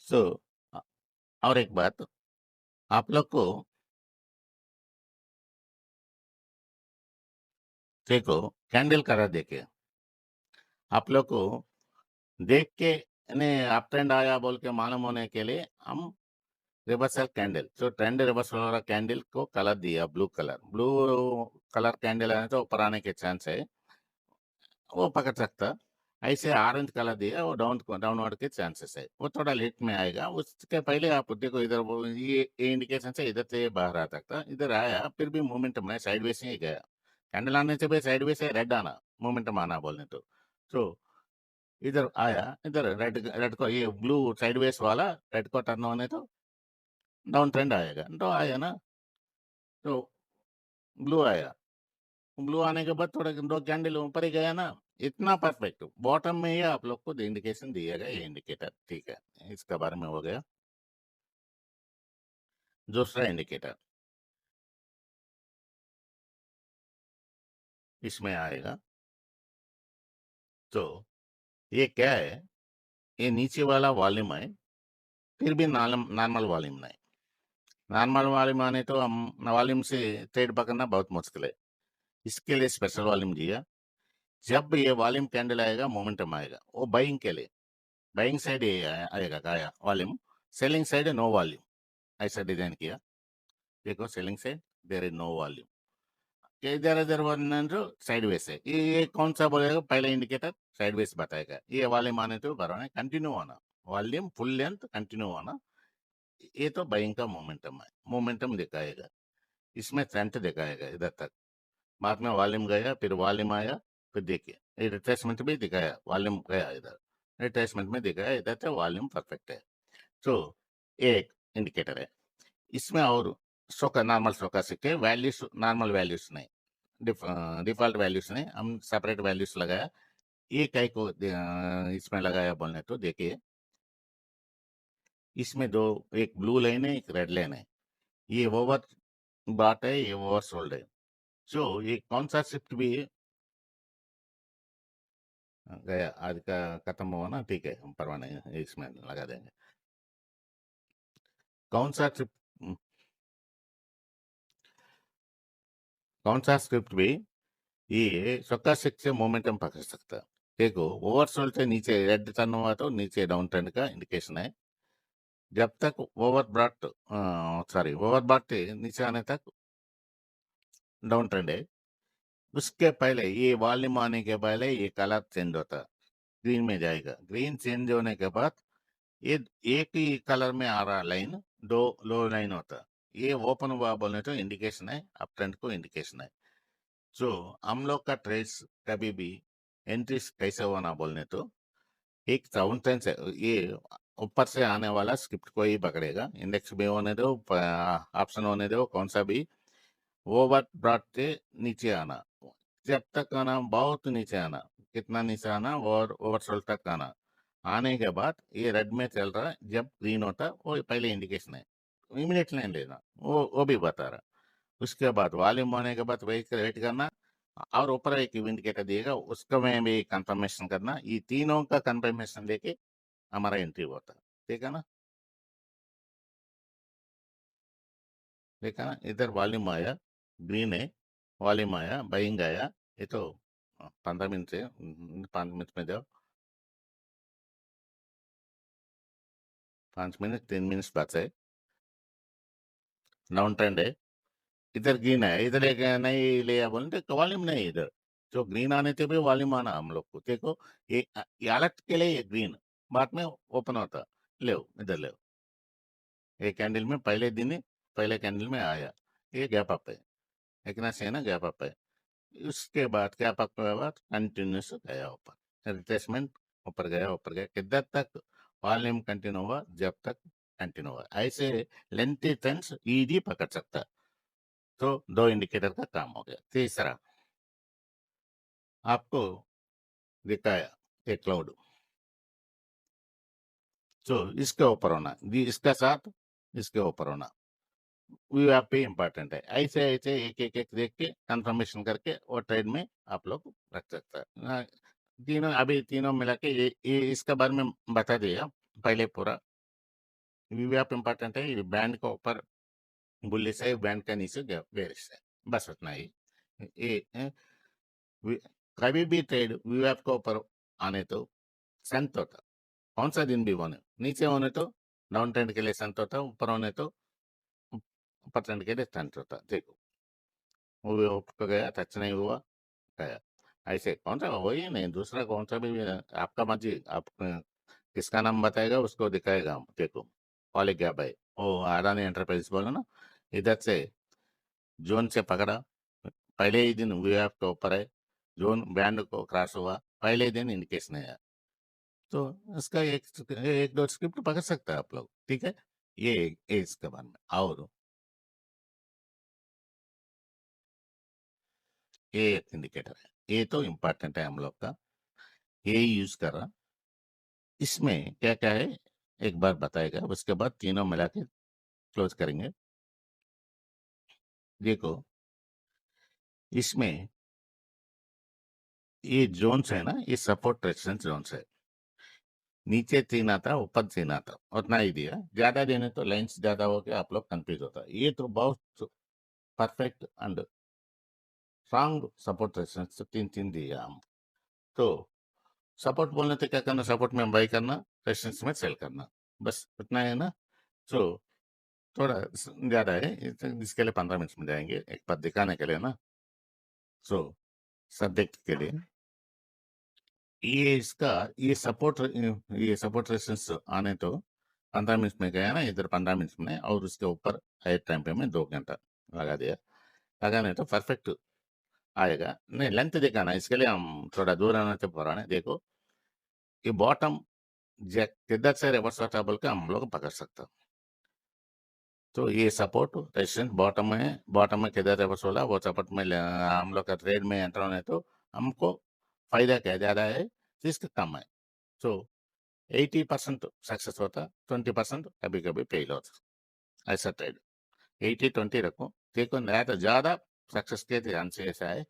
सो और एक बात आप लोग को, देखो कैंडल कलर देखे आप लोग को, देख के ने अप ट्रेंड आया बोल के मालूम होने के लिए हम रिवर्सल कैंडल, जो ट्रेंड रिवर्सल वाला कैंडल को कलर दिया blue colour, blue colour candle आने तो ऊपर आने के चांस है, वो पकड़ सकता। ऐसे ऑरेंज कलर दिया वो डाउनवर्ड के चांसेस है, वो थोड़ा लेट में आएगा। उसके पहले आप देखो इधर ये इंडिकेशन से इधर से बाहर आ सकता, इधर आया फिर भी मोमेंटम है, साइडवेज ही गया। कैंडल आने से भी साइडवेज है, रेड आना मोमेंटम आना बोलने तो इधर आया, इधर रेड रेड को ये ब्लू साइडवेज वाला रेड को टर्न होने तो डाउन ट्रेंड आएगा, तो आया ना, तो ब्लू आया, ब्लू आने के बाद थोड़ा दो कैंडल ऊपर ही गया ना, इतना परफेक्ट बॉटम में ही आप लोग को इंडिकेशन दिएगा ये इंडिकेटर, ठीक है। इसका बारे में हो गया। दूसरा इंडिकेटर इसमें आएगा, तो ये क्या है, ये नीचे वाला वॉल्यूम है, फिर भी नॉर्मल वॉल्यूम नहीं। नॉर्मल वॉल्यूम आने तो हम वॉल्यूम से ट्रेड पकड़ना बहुत मुश्किल है। इसके लिए स्पेशल वॉल्यूम दिया। जब ये वॉल्यूम कैंडल आएगा, मोमेंटम आएगा, वो बाइंग के लिए, बाइंग साइड ये आएगा गाया volume, selling side no volume, ऐसा डिजाइन किया। देखो selling side there is no volume, इधर इधर वन साइड वेस है। ये कौन सा बोलेगा, पहले इंडिकेटर साइड वेस बताएगा। ये वॉल्यूम आने तो भरवाना, कंटिन्यू होना, वॉल्यूम फुल लेंथ कंटिन्यू होना। ये तो बाइंग का मोमेंटम है, मोमेंटम दिखाएगा। इसमें ट्रेंड दिखाएगा इधर तक, बाद में वॉल्यूम गया, फिर वॉल्यूम आया, फिर देखिए ये रिट्रेसमेंट भी दिखाया, वॉल्यूम गया इधर, रिट्रेसमेंट में दिखाया इधर से वॉल्यूम परफेक्ट है। तो एक इंडिकेटर है इसमें। और सोका नॉर्मल सोका के वैल्यूज, नॉर्मल वैल्यूज नहीं, डिफॉल्ट वैल्यूज नहीं, हम सेपरेट वैल्यूज लगाया। ये कई को इसमें लगाया बोलने तो देखिए, इसमें दो, एक ब्लू लाइन है, एक रेड लाइन है। ये ओवर बाट है, ये ओवर सोल्ड है। सो ये कौन सा शिफ्ट भी गया आज का खत्म हुआ ना, ठीक है, हम परवाह नहीं है, इसमें लगा देंगे। कौन सा शिफ्ट, कौन सा स्क्रिप्ट भी ये सक्का सिक्स से मोमेंटम पकड़ सकता है। देखो ओवरसोल्ड से नीचे रेड टर्न हुआ तो नीचे डाउन ट्रेंड का इंडिकेशन है। जब तक ओवर ब्राट नीचे आने तक डाउन ट्रेंड है। उसके पहले ये वॉल्यूम आने के पहले ये कलर चेंज होता, ग्रीन में जाएगा। ग्रीन चेंज होने के बाद ये एक ही कलर में आ रहा लाइन, दो लो लाइन होता, ये ओपन हुआ बोलने तो इंडिकेशन है, अप ट्रेंड को इंडिकेशन है। जो हम लोग का ट्रेड्स कभी भी एंट्रीज कैसे होना बोलने तो, एक साउंड ट्रेंड से ये ऊपर से आने वाला स्क्रिप्ट को ही पकड़ेगा। इंडेक्स भी होने दो, ऑप्शन होने दो, कौन सा भी ओवर ब्रॉड से नीचे आना। जब तक आना, बहुत नीचे आना, कितना नीचे आना, और ओवरसोल्ड तक आना। आने के बाद ये रेड में चल रहा है, जब ग्रीन होता वो पहले इंडिकेशन है, इमीडिएट लाइन लेना, वो भी बता रहा। उसके बाद वॉल्यूम होने के बाद वेट वेट करना, और ऊपर एक इंडिकेटर दिएगा, उसका में भी कंफर्मेशन करना। ये तीनों का कंफर्मेशन लेके हमारा एंट्री होता है। देखा ना, देखा ना, इधर वॉल्यूम आया, ग्रीन है, वॉल्यूम आया, बाइंग आया। ये तो 15 मिनट से 5 मिनट में जाओ, 5 मिनट 3 मिनट बाद से डाउन ट्रेंड है। इधर ग्रीन है, इधर एक नहीं लिया बोलते तो वॉल्यूम नहीं इधर। जो ग्रीन आने थे भी वॉल्यूम आना हम लोग को। देखो ये अलर्ट के लिए ये ग्रीन बाद में ओपन होता, ले इधर ले, ये कैंडल में पहले दिन ही, पहले कैंडल में आया, ये गैप अप है, एक ना से ना गैप अप है। उसके बाद गैप अप के बाद कंटिन्यूस गया ऊपर, रिट्रेसमेंट, ऊपर गया किधर तक, वॉल्यूम कंटिन्यू हुआ, जब तक कंटिन्यू हुआ, ऐसे लेंथी ट्रेंड्स इजी पकड़ सकता है। तो दो इंडिकेटर का काम हो गया। तीसरा आपको दिखाया एक क्लाउड, तो इसके ऊपर होना जी, इसका साथ इसके ऊपर होना, व्यू ऐप पे इंपॉर्टेंट है। ऐसे ऐसे एक एक एक देख के कंफर्मेशन करके वो ट्रेड में आप लोग रख सकता है। तीनों अभी तीनों मिला के ये इसके बारे में बता दिया पहले पूरा। व्यू ऐप इंपॉर्टेंट है, ये बैंड के ऊपर बुलिश है, बैंड का नीचे बेरिश है, बस उतना ही। ये वी- कभी भी ट्रेड व्यू ऐप के ऊपर आने तो संत होता, कौन सा दिन भी होने, नीचे होने तो डाउन ट्रेंड के लिए संत होता, ऊपर होने तो अपर ट्रेंड के लिए संत होता। देखो वो भी ऊपर गया, टच नहीं हुआ, गया। ऐसे कौन सा वही नहीं, दूसरा कौन सा भी आपका मर्जी, आप किसका नाम बताएगा उसको दिखाएगा। देखो पॉली गैप है, वो अडानी एंटरप्राइज बोलो ना, इधर से जोन से पकड़ा, पहले ही दिन व्यू ऐप के ऊपर है, जोन बैंड को क्रॉस हुआ, पहले ही दिन इंडिकेशन है। तो इसका एक दो स्क्रिप्ट पकड़ सकता है आप लोग, ठीक है। ये इसके बारे में। और ये एक इंडिकेटर है, ये तो इम्पोर्टेंट है हम लोग का, ये यूज कर रहा। इसमें क्या क्या है एक बार बताएगा, उसके बाद तीनों मिला के क्लोज करेंगे। देखो इसमें ये जोन्स है ना, ये सपोर्ट रेजिस्टेंस जोन्स है। नीचे 3 आता, ऊपर 3 आता, उतना ही दिया। ज्यादा देने तो लाइन्स ज्यादा हो के आप लोग कंफ्यूज होता है। ये तो बहुत perfect and strong support resistance 3 दिया हम। तो सपोर्ट बोलने तो क्या करना, सपोर्ट में बाई करना, रेजिस्टेंस में सेल करना, बस उतना है ना। सो थोड़ा ज्यादा है, इसके लिए 15 मिनट में जाएंगे एक बार दिखाने के लिए ना। सो सब्जेक्ट के लिए ये सपोर्ट रेजिस्टेंस आने तो 15 मिनट में गया ना, इधर 15 मिनट में, और उसके ऊपर हाई टाइम पे में 2 घंटा लगा दिया। लगाने तो परफेक्ट आएगा। नहीं, लेंथ दिखाना, इसके लिए हम थोड़ा दूर आना तो पुराने देखो। ये बॉटम जैक किधर से रिवर्स होता बोल के हम लोग पकड़ सकते हैं। तो ये सपोर्ट रेजिस्टेंस बॉटम में किधर रिवर्स होला, वो सपोर्ट में हम लोग का ट्रेड में एंटर होने तो हमको फायदा क्या ज्यादा है, रिस्क कम है। सो 80% सक्सेस होता, 20% कभी कभी फेल होता, ऐसा ट्रेड 80-20 रखो। देखो नया तो ज्यादा सक्सेस के चांस ऐसा है,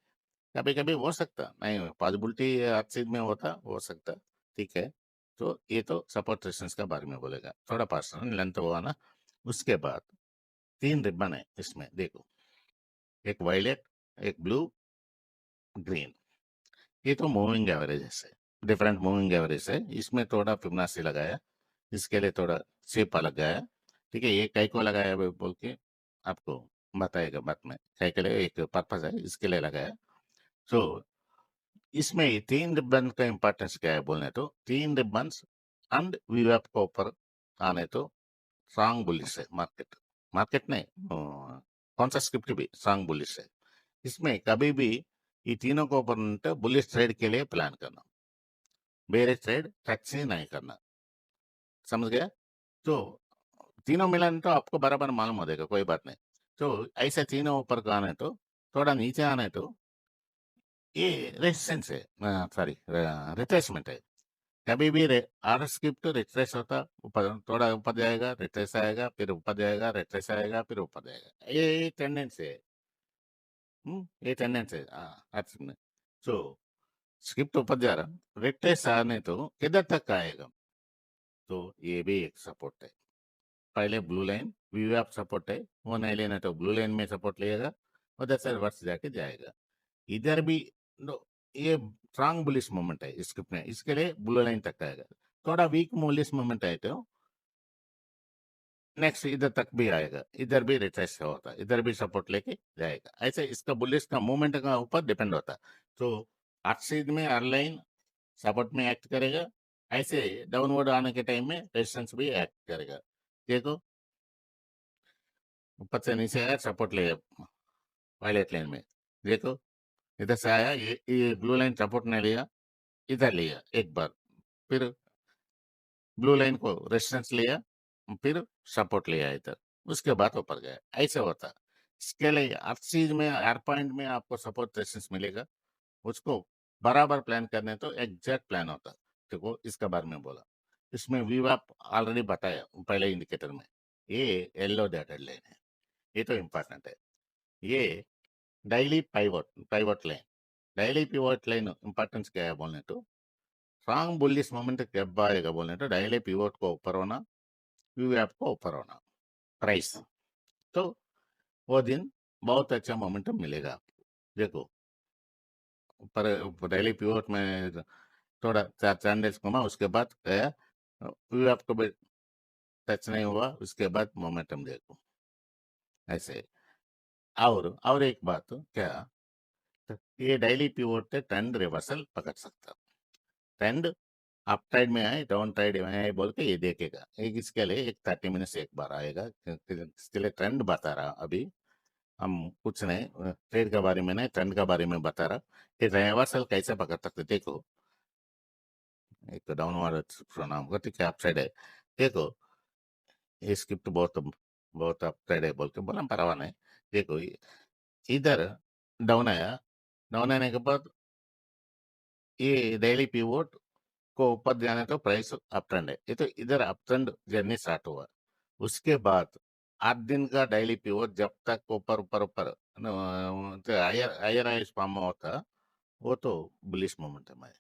कभी कभी हो सकता नहीं, पॉसिबिलिटी हर चीज में होता, हो सकता। ठीक है। तो ये तो सपोर्ट रेजिस्टेंस का बारे में बोलेगा, थोड़ा पर्सनल लेंथ हुआ ना। उसके बाद 3 रिबन है इसमें देखो, एक वायलेट, एक ब्लू, ग्रीन। ये तो मूविंग एवरेज है, डिफरेंट मूविंग एवरेज है। इसमें थोड़ा फिबोनाची लगाया, इसके लिए थोड़ा शेप अलग गया। ठीक है, ये कई को लगाया बोल के आपको बताएगा बाद में, कई के लिए एक पर्पज है, इसके लिए लगाया। सो इसमें ये 3 रिबन का इंपॉर्टेंस क्या है बोलने तो, 3 रिबन्स एंड वीवैप के ऊपर आने तो स्ट्रांग बुलिश है मार्केट। मार्केट नहीं, कौन सा स्क्रिप्ट भी स्ट्रांग बुलिश है। इसमें कभी भी ये तीनों को ऊपर बुलिश ट्रेड के लिए प्लान करना, बेरे ट्रेड टच ही नहीं करना, समझ गया। तो तीनों मिलान तो आपको बराबर मालूम हो जाएगा, कोई बात नहीं। तो ऐसे तीनों ऊपर का आने तो, थोड़ा नीचे आने तो ये रेजिस्टेंस है, सॉरी रिट्रेसमेंट है। कभी भी आर स्क्रिप्ट रिट्रेस होता, ऊपर थोड़ा ऊपर जाएगा, रिट्रेस आएगा, फिर ऊपर जाएगा, रिट्रेस आएगा, फिर ऊपर जाएगा, ये टेंडेंसी है। ये टेंडेंसी है अर्थ में। सो स्क्रिप्ट ऊपर जा रहा, रिट्रेस आने तो किधर तक आएगा, तो ये भी एक सपोर्ट है। पहले ब्लू लाइन वीवैप सपोर्ट है, वो नहीं लेना तो ब्लू लाइन में सपोर्ट लेगा, उधर से रिवर्स जाके जाएगा। इधर भी नो, ये स्ट्रांग बुलिश मोमेंट है स्क्रिप्ट में, इसके लिए ब्लू लाइन तक आएगा। थोड़ा वीक बुलिश मोमेंट है तो नेक्स्ट इधर तक भी आएगा, इधर भी रिट्रेस होता है, इधर भी सपोर्ट लेके जाएगा। ऐसे इसका बुलिश का मूवमेंट का ऊपर डिपेंड होता है। तो हर चीज में हर लाइन सपोर्ट में एक्ट करेगा, ऐसे डाउनवर्ड आने के टाइम में रेजिस्टेंस भी एक्ट करेगा। देखो ऊपर से नीचे आया, सपोर्ट ले वायलेट लाइन में, देखो इधर से आया, ये ब्लू लाइन सपोर्ट ने लिया, इधर लिया एक बार, फिर ब्लू लाइन को रेजिस्टेंस लिया, फिर सपोर्ट लिया इधर, उसके बाद ऊपर गया, ऐसे होता। इसके लिए हर चीज में हर पॉइंट में आपको सपोर्ट रेजिस्टेंस मिलेगा, उसको बराबर प्लान करने तो एग्जैक्ट प्लान होता। देखो इसका बारे में बोला, इसमें व्यू आप ऑलरेडी बताया पहले इंडिकेटर में, ये येलो डॉटेड लाइन है, ये तो इम्पोर्टेंट है। ये daily pivot line, daily pivot line importance क्या है बोलने तो, स्ट्रांग बुलिश मोमेंट कब आएगा बोलने तो डेली पिवट को ऊपर होना, वीवैप को ऊपर होना, प्राइस। तो वो दिन बहुत अच्छा मोमेंटम मिलेगा आपको। देखो ऊपर डेली पिवट में थोड़ा 4 डेज घुमा, उसके बाद गया, वीवैप को भी टच नहीं हुआ, उसके बाद मोमेंटम देखो ऐसे। और एक बात क्या, ये डेली पिवट ट्रेंड रिवर्सल पकड़ सकता, ट्रेंड अप साइड में आए, डाउन साइड में आए बोल के ये देखेगा। एक इसके लिए एक 30 मिनट्स एक बार आएगा, इसके लिए ट्रेंड बता रहा अभी। हम कुछ नहीं ट्रेड के बारे में नहीं, ट्रेंड के बारे में बता रहा कि रिवर्सल कैसे पकड़ सकते। देखो एक डाउनवर्ड नाम का, ठीक है, अप साइड है, देखो ये स्क्रिप्ट बहुत बहुत अप साइड है बोल के बोला, परवाह नहीं। देखो इधर डाउन आया, डाउन आने के बाद ये डेली पीवोट को ऊपर जाने तो प्राइस अप ट्रेंड है, ये तो इधर अप ट्रेंड जर्नी स्टार्ट हुआ। उसके बाद 8 दिन का डेली पीवोट जब तक ऊपर ऊपर ऊपर हायर हायर हायर फॉर्म होता, वो तो बुलिश मोमेंटम है।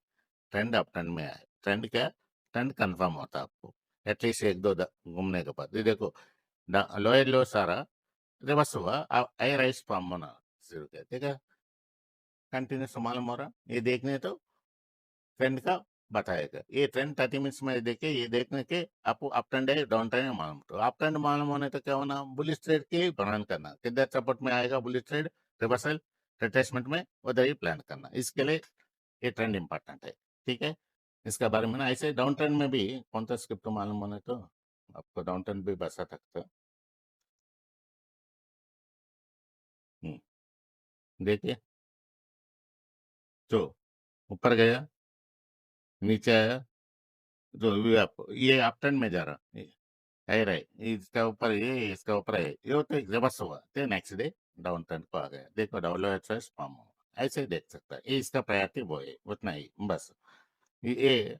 ट्रेंड अप ट्रेंड में है। ट्रेंड क्या? ट्रेंड कंफर्म होता है आपको एटलीस्ट एक दो घूमने के बाद। ये देखो लोअर लो सारा रिवर्स हुआ, आई राइस फॉर्म होना शुरू किया, ठीक है, कंटिन्यूस मालूम हो रहा, ये देखने तो ट्रेंड का बताएगा। ये ट्रेंड 30 मिनट्स में देखे, ये देखने के आपको अप ट्रेंड है डाउन ट्रेंड है मालूम, तो अप ट्रेंड मालूम होने तो क्या होना, बुलिश ट्रेड के लिए प्लान करना, किधर सपोर्ट में आएगा बुलिश ट्रेड, रिवर्सल रिट्रेसमेंट में उधर ही प्लान करना, इसके लिए ये ट्रेंड इंपॉर्टेंट है, ठीक है। इसके बारे में ना ऐसे डाउन ट्रेंड में भी कौन सा स्क्रिप्ट मालूम होने तो आपको डाउन ट्रेंड भी बता सकता है। हम्म, देखिए, तो ऊपर गया, नीचे आया, जो ये अप ट्रेंड में जा रहा है राइट, इसका ऊपर ये, इसका ऊपर है ये, तो रिवर्स हुआ तो नेक्स्ट डे डाउन ट्रेंड को आ गया, देखो डाउन फॉर्म हो, ऐसे ही देख सकता है, ये इसका प्रायोरिटी वो है, उतना ही बस। ये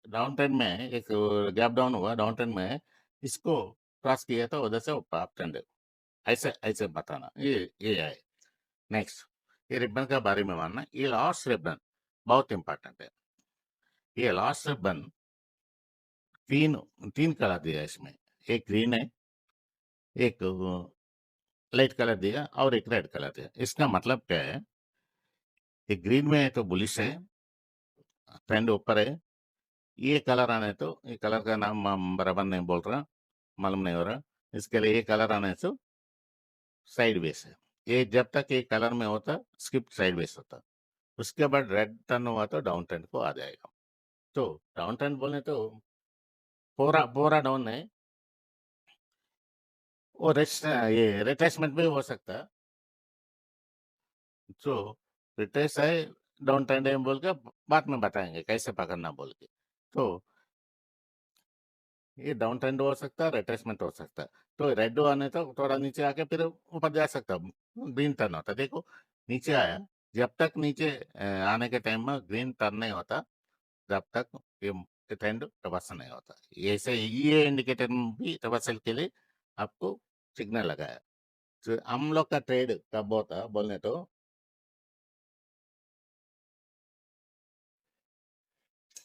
डाउन ट्रेंड में एक गैप डाउन हुआ, डाउन ट्रेंड में इसको क्रॉस किया था, उधर से ऊपर अप ट्रेंड, ऐसे ऐसे बताना, ये है। नेक्स्ट, ये रिबन का बारे में मानना, ये लास्ट रिबन बहुत इंपॉर्टेंट है। ये लास्ट रिबन तीन तीन कलर दिया इसमें, एक ग्रीन है, एक लाइट कलर दिया और एक रेड कलर दिया। इसका मतलब क्या है, एक ग्रीन में है तो बुलिश है, ट्रेंड ऊपर है, ये कलर आने तो, ये कलर का नाम बराबर नहीं बोल रहा, मालूम नहीं हो रहा, इसके लिए ये कलर आने तो साइड वेस है, ये जब तक ये कलर में होता स्किप साइड वेस होता, उसके बाद रेड टर्न हुआ तो डाउन ट्रेंड को आ जाएगा। तो डाउन ट्रेंड बोले तो पूरा पूरा डाउन है, वो रेस्ट ये रिट्रेसमेंट भी हो सकता है, तो रिट्रेस है, डाउन ट्रेंड है बोल के बाद में बताएंगे कैसे पकड़ना बोल के। तो ये डाउन ट्रेंड हो सकता है, रिट्रेसमेंट हो सकता है, तो रेड आने तो थोड़ा नीचे आके फिर ऊपर जा सकता है, ग्रीन टर्न होता है, देखो नीचे आया, जब तक नीचे आने के टाइम में ग्रीन टर्न नहीं होता, जब तक ये ट्रेंड रिवर्सल नहीं होता, ऐसे ये इंडिकेटर भी रिवर्सल के लिए आपको सिग्नल लगाया। तो हम लोग का ट्रेड कब होता बोलने तो,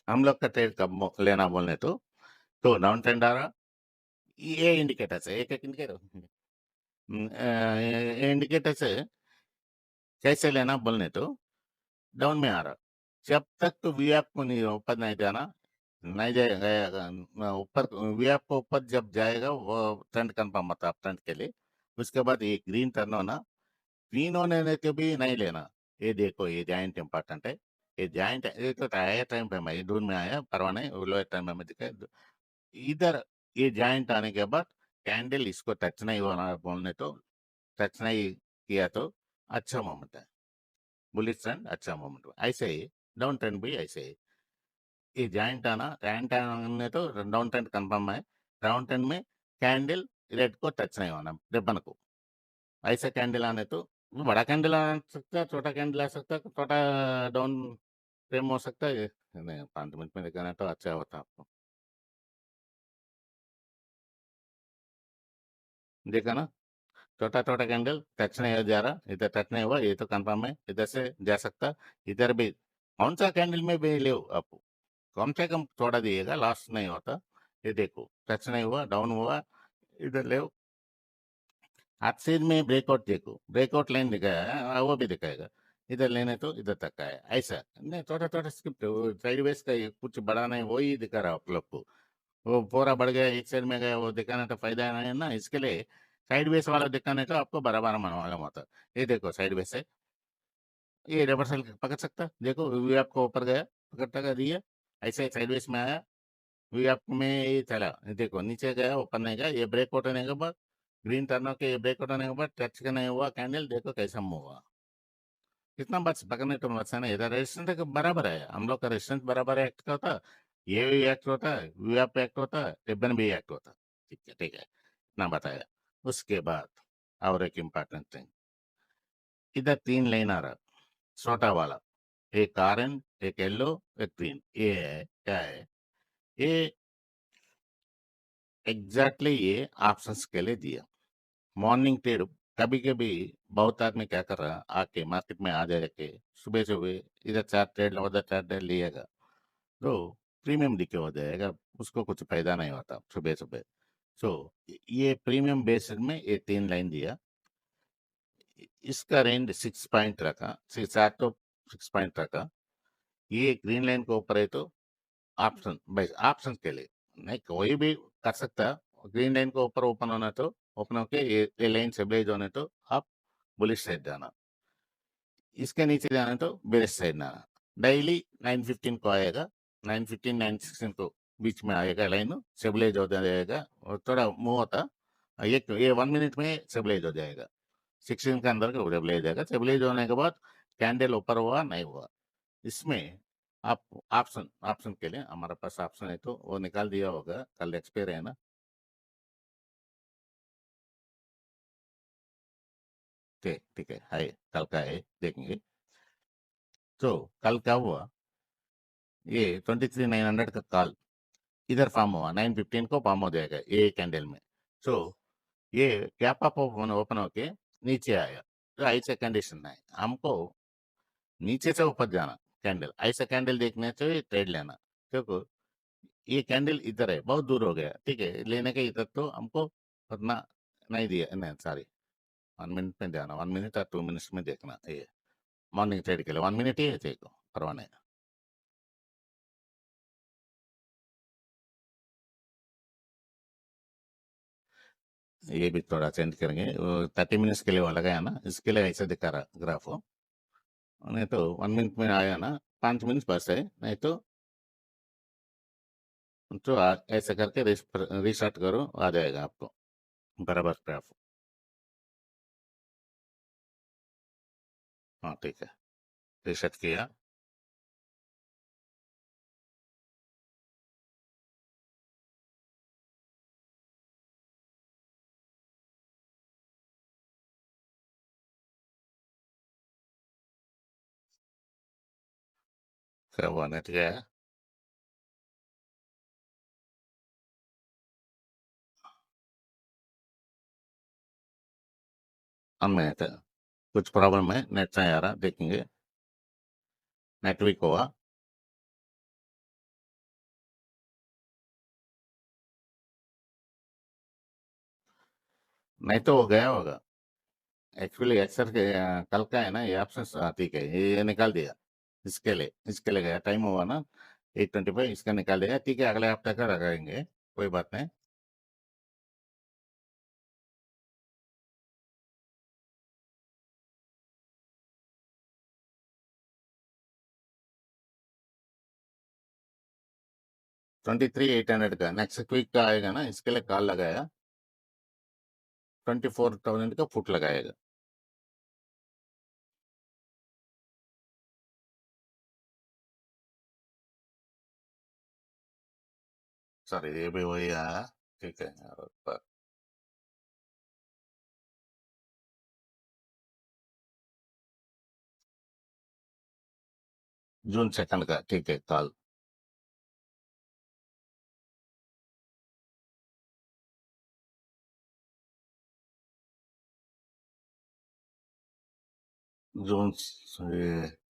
हम लोग का ट्रेड कब लेना बोलने तो डाउन ट्रेंड आ रहा, ये इंडिकेटर से एक एक इंडिकेटर, ये इंडिकेटर से कैसे लेना बोलने तो, डाउन में आ रहा, जब तक तो वी एफ को नहीं ऊपर नहीं जाना, नहीं जाएगा ऊपर, वी एफ को ऊपर जब जाएगा वो ट्रेंड कंफर्म होता है ट्रेंड के लिए, उसके बाद ये ग्रीन टर्न होना, ग्रीन होने के भी नहीं लेना, ये देखो ये जॉइंट इंपॉर्टेंट है, ये जॉइंट ये तो आया टाइम पे मैं दूर में आया परवा नहीं, लोअर टाइम में दिखा इधर, ये जॉइंट आने के बाद कैंडल इसको टच नहीं होना बोलने तो, टच नहीं किया तो अच्छा मोमेंट है, बुलिश ट्रेंड अच्छा मोमेंट, ऐसे ही डाउन ट्रेंड भी ऐसे ही, ये जॉइंट आना, जॉइंट आने तो डाउन ट्रेंड कंफर्म है, डाउन ट्रेंड में कैंडल रेड को टच नहीं होना रिबन को, ऐसा कैंडल आने तो बड़ा कैंडल आ सकता है, छोटा कैंडल आ सकता है, छोटा डाउन फ्रेम हो सकता है, नहीं 5 मिनट में दिखाना तो अच्छा होता आपको, देखा ना, छोटा छोटा कैंडल टच नहीं हो जा रहा, इधर टच नहीं हुआ, ये तो कंफर्म है, इधर से जा सकता, इधर भी कौन सा कैंडल में भी ले आप, कम से कम थोड़ा दिएगा, लास्ट नहीं होता, ये देखो टच नहीं हुआ, डाउन हुआ, इधर ले, हाथ सीध में ब्रेकआउट देखो, ब्रेकआउट लाइन दिखाया है, वो भी दिखाएगा, इधर लेने तो इधर तक का है, ऐसा नहीं छोटा छोटा स्क्रिप्ट, साइड वेज का ये कुछ बड़ा नहीं, वही दिखा रहा आप लोग को, वो पूरा बढ़ गया एक साइड में गया, वो दिखाने का फायदा नहीं है ना, इसके लिए साइड वेज वाला दिखाने का आपको बराबर मालूम होता है, ये देखो साइड वेज से ये रिवर्सल पकड़ सकता, देखो वी आपको ऊपर गया, पकड़ता का दिया, ऐसे साइड वेज में आया, वी आप में ये चला, ये देखो नीचे गया, ऊपर नहीं गया, ये ब्रेकआउट होने के बाद ग्रीन टर्न के, ये ब्रेकआउट होने के बाद टच का नहीं हुआ कैंडल, देखो कैसा मूव हुआ, कितना बच पकड़ने तो बचा नहीं, इधर रेजिस्टेंस बराबर है, हम लोग का रेजिस्टेंस बराबर एक्ट होता है, ये भी एक्ट होता है, वी आप एक्ट होता है, रिबन भी एक्ट होता है, ठीक है इतना बताया। उसके बाद और एक इम्पोर्टेंट थिंग, इधर तीन लाइन आ रहा, छोटा वाला, एक ऑरेंज, एक येलो, एक ग्रीन, ये है क्या है, ये एग्जैक्टली ये ऑप्शंस के लिए दिया, मॉर्निंग ट्रेड कभी-कभी बहुत आदमी क्या कर रहा है, आके मार्केट में आ जाके सुबह-सुबह इधर 4 ट्रेड उधर 4 ट्रेड लिएगा, तो प्रीमियम डिके हो जाएगा, उसको कुछ फायदा नहीं होता सुबह-सुबह। सो ये प्रीमियम बेस्ड में ये 3 लाइन दिया। इसका रेंज 6 पॉइंट रखा, 7 तो 6 पॉइंट रखा। ये ग्रीन लाइन के ऊपर है तो ऑप्शन भाई ऑप्शन के लिए नहीं कोई भी कर सकता। ग्रीन लाइन को ऊपर ओपन होना तो ओपन होके ये लाइन स्टेबलाइज होने तो आप बुलिश साइड जाना, इसके नीचे जाना तो बेरिश साइड जाना। डेली 9:15 को आएगा, 9:15 9:16 को बीच में आएगा, लाइन स्टेबलाइज हो जाएगा और थोड़ा मूव होता, ये 1 मिनट में स्टेबलाइज हो जाएगा, 16 के अंदर का स्टेबलाइज हो जाएगा। स्टेबलाइज होने के बाद कैंडल ऊपर हुआ नहीं हुआ, इसमें आप ऑप्शन ऑप्शन के लिए हमारे पास ऑप्शन है तो वो निकाल दिया होगा, कल एक्सपायर है ना। ठीक ठीक है कल का है देखेंगे। तो कल क्या हुआ, ये 23,900 का कॉल इधर फॉर्म हुआ, 9:15 को फॉर्म हो जाएगा ये कैंडल में। सो ये गैप अप ओपन ओपन होके नीचे आया, तो ऐसा कंडीशन है हमको नीचे से ऊपर जाना, कैंडल ऐसा कैंडल देखने से ट्रेड लेना, क्योंकि ये कैंडल इधर है बहुत दूर हो गया, ठीक है लेने के इधर तो हमको उतना नहीं दिया, नहीं सॉरी 1 मिनट में जाना, 1 मिनट और 2 मिनट्स में देखना, ये मॉर्निंग ट्रेड के लिए 1 मिनट ही है देखो परवाह नहीं। ये भी थोड़ा चेंज करेंगे, 30 मिनट्स के लिए वो लगाया ना, इसके लिए ऐसे दिखा रहा ग्राफ हो, नहीं तो 1 मिनट में आया ना, 5 मिनट बस है, नहीं तो ऐसे करके रिस्टार्ट करो आ जाएगा आपको बराबर ग्राफ। हाँ ठीक है, रिसेट किया। क्या हुआ नेट गया, अनमिनट है, कुछ प्रॉब्लम है नेट नहीं आ रहा देखेंगे, नेट वीक हुआ। नहीं तो हो गया होगा, एक्चुअली अक्सर के कल का है ना ये ऑप्शन, ठीक है ये निकाल दिया, इसके लिए गया टाइम हुआ ना 8:25, इसका निकाल दिया, ठीक है अगले हफ्ते का लगाएंगे, कोई बात नहीं। 23,800 का नेक्स्ट वीक का आएगा ना, इसके लिए कॉल लगाया, 24,000 का फुट लगाएगा। सॉरी ये भी वही आया, ठीक है और जून 2 का ठीक है कॉल, जून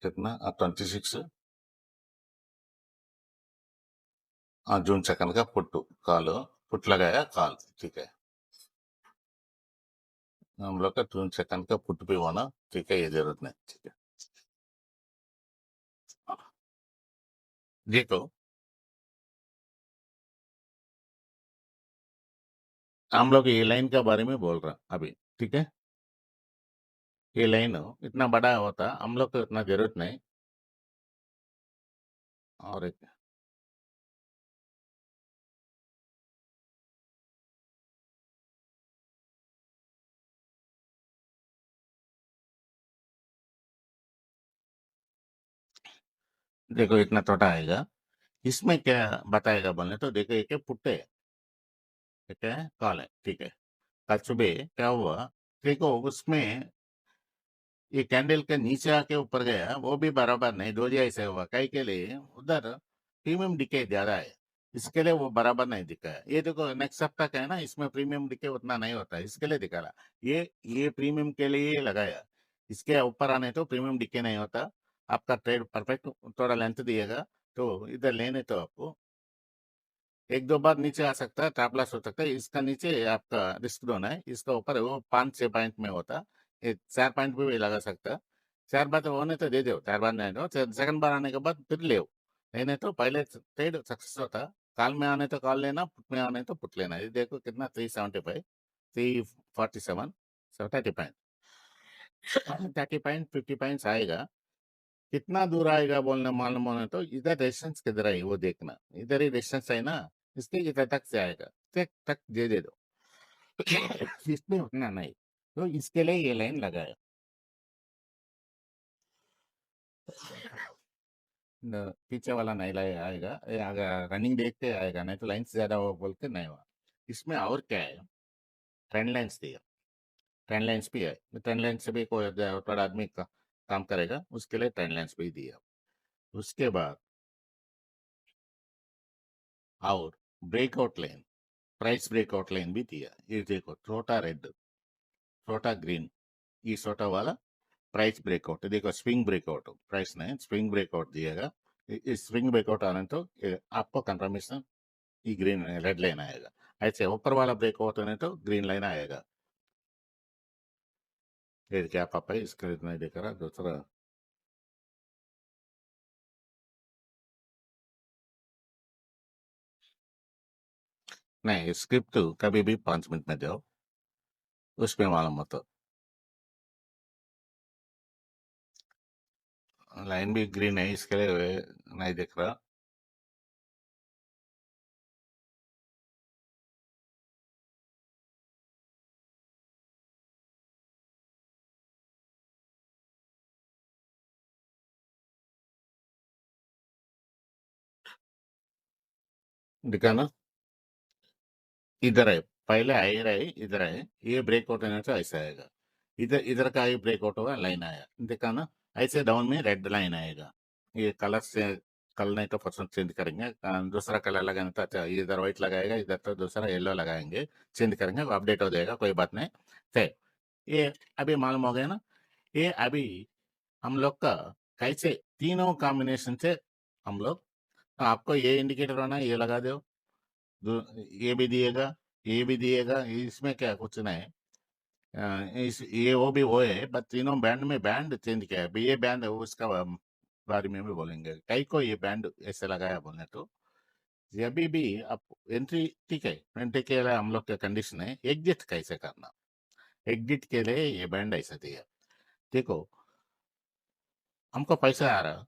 कितना 26, हाँ जून 2 का पुट कॉल, पुट लगाया कॉल, ठीक है हम लोग का जून 2 का पुट भी होना, ठीक है ये जरूरत नहीं, ठीक है। देखो हम लोग ये लाइन के बारे में बोल रहा अभी, ठीक है ये लाइन इतना बड़ा होता हम लोग को इतना जरूरत नहीं। और एक देखो इतना छोटा आएगा, इसमें क्या बताएगा बोलने तो देखो एक पुट है, ठीक है कॉल है, ठीक है कल सुबह क्या हुआ, देखो उसमें ये कैंडल के नीचे आके ऊपर गया, वो भी बराबर नहीं, दो ऐसे हुआ कई के लिए उधर प्रीमियम डिके ज्यादा है, इसके लिए वो बराबर नहीं दिखा है। ये देखो नेक्स्ट सप्ताह का है ना, इसमें प्रीमियम दिखे उतना नहीं होता है, इसके लिए दिखा रहा। ये प्रीमियम के लिए लगाया, इसके ऊपर आने तो प्रीमियम दिखे नहीं होता। आपका ट्रेड परफेक्ट, थोड़ा लेंथ दिएगा तो इधर लेने तो आपको एक दो बार नीचे आ सकता है, टॉप लॉस हो सकता है। इसका नीचे आपका रिस्क जोन है, इसका ऊपर वो 5-6 पॉइंट में होता। ये 4 पॉइंट पे भी लगा सकता है। 4 बार तो होने तो दे दो, 4 बार नहीं दो, सेकंड बार आने के बाद फिर ले लेने तो पहले ट्रेड सक्सेस होता। कॉल में आने तो कॉल लेना, पुट में आने तो पुट लेना। ये देखो कितना 375, 347, 30 पॉइंट, 30 पॉइंट, 50 पॉइंट्स आएगा। कितना दूर आएगा बोलना मालूम होना तो इधर रेजिस्टेंस किधर है वो देखना, इधर ही रेजिस्टेंस है ना, इसके इधर तक से आएगा, तक तक दे दो। इसमें उतना नहीं, तो इसके लिए ये लाइन लगाया। पीछे वाला नहीं लाया आएगा, ये अगर रनिंग देख के आएगा, नहीं तो लाइन्स ज्यादा हो बोल के नहीं हुआ। इसमें और क्या है, ट्रेंड लाइन्स दिया, ट्रेंड लाइन्स भी है। ट्रेंड लाइन से भी कोई थोड़ा आदमी का काम करेगा, उसके लिए ट्रेंड लाइन्स भी दिया। उसके बाद और breakout line, price breakout line भी दिया। ये देखो छोटा रेड, छोटा ग्रीन, ये छोटा वाला प्राइस ब्रेकआउट। देखो स्विंग ब्रेकआउट, प्राइस नहीं स्विंग ब्रेकआउट दिएगा। इस स्विंग ब्रेकआउट आने तो आपको कंफर्मेशन ये ग्रीन रेड लाइन आएगा। ऐसे ऊपर वाला ब्रेकआउट होने तो ग्रीन लाइन आएगा। ये क्या पापा इसका नहीं दिख रहा दूसरा। नहीं स्क्रिप्ट कभी भी 5 मिनट में जाओ, उसमें मालूम मत। लाइन भी ग्रीन है, इसके लिए नहीं दिख रहा। दिखा ना, इधर है, पहले आई रहे इधर है, ये ब्रेकआउट होने से ऐसा आएगा। इधर इधर का ही ब्रेकआउट होगा, लाइन आया, देखा ना। ऐसे डाउन में रेड लाइन आएगा। ये कलर से कल नहीं तो परसों चेंज करेंगे। दूसरा कलर लगाने तो अच्छा, इधर व्हाइट लगाएगा, इधर तो दूसरा येलो लगाएंगे, चेंज करेंगे, अपडेट हो जाएगा, कोई बात नहीं। थे ये अभी मालूम हो गया ना। ये अभी हम लोग का कैसे तीनों कॉम्बिनेशन से हम लोग, आपको ये इंडिकेटर होना ये लगा दो, ये भी दिएगा, ये भी दिएगा, इसमें क्या कुछ नहीं। इस ये वो भी वो है, बस तीनों बैंड में बैंड चेंज किया है। अभी ये बैंड है उसका बारे में भी बोलेंगे, कई को ये बैंड ऐसे लगाया बोलने तो। ये अभी भी आप एंट्री ठीक है, एंट्री के लिए हम लोग का कंडीशन है, एग्जिट कैसे करना। एग्जिट के लिए ये बैंड ऐसा दिया। देखो हमको पैसा आ रहा,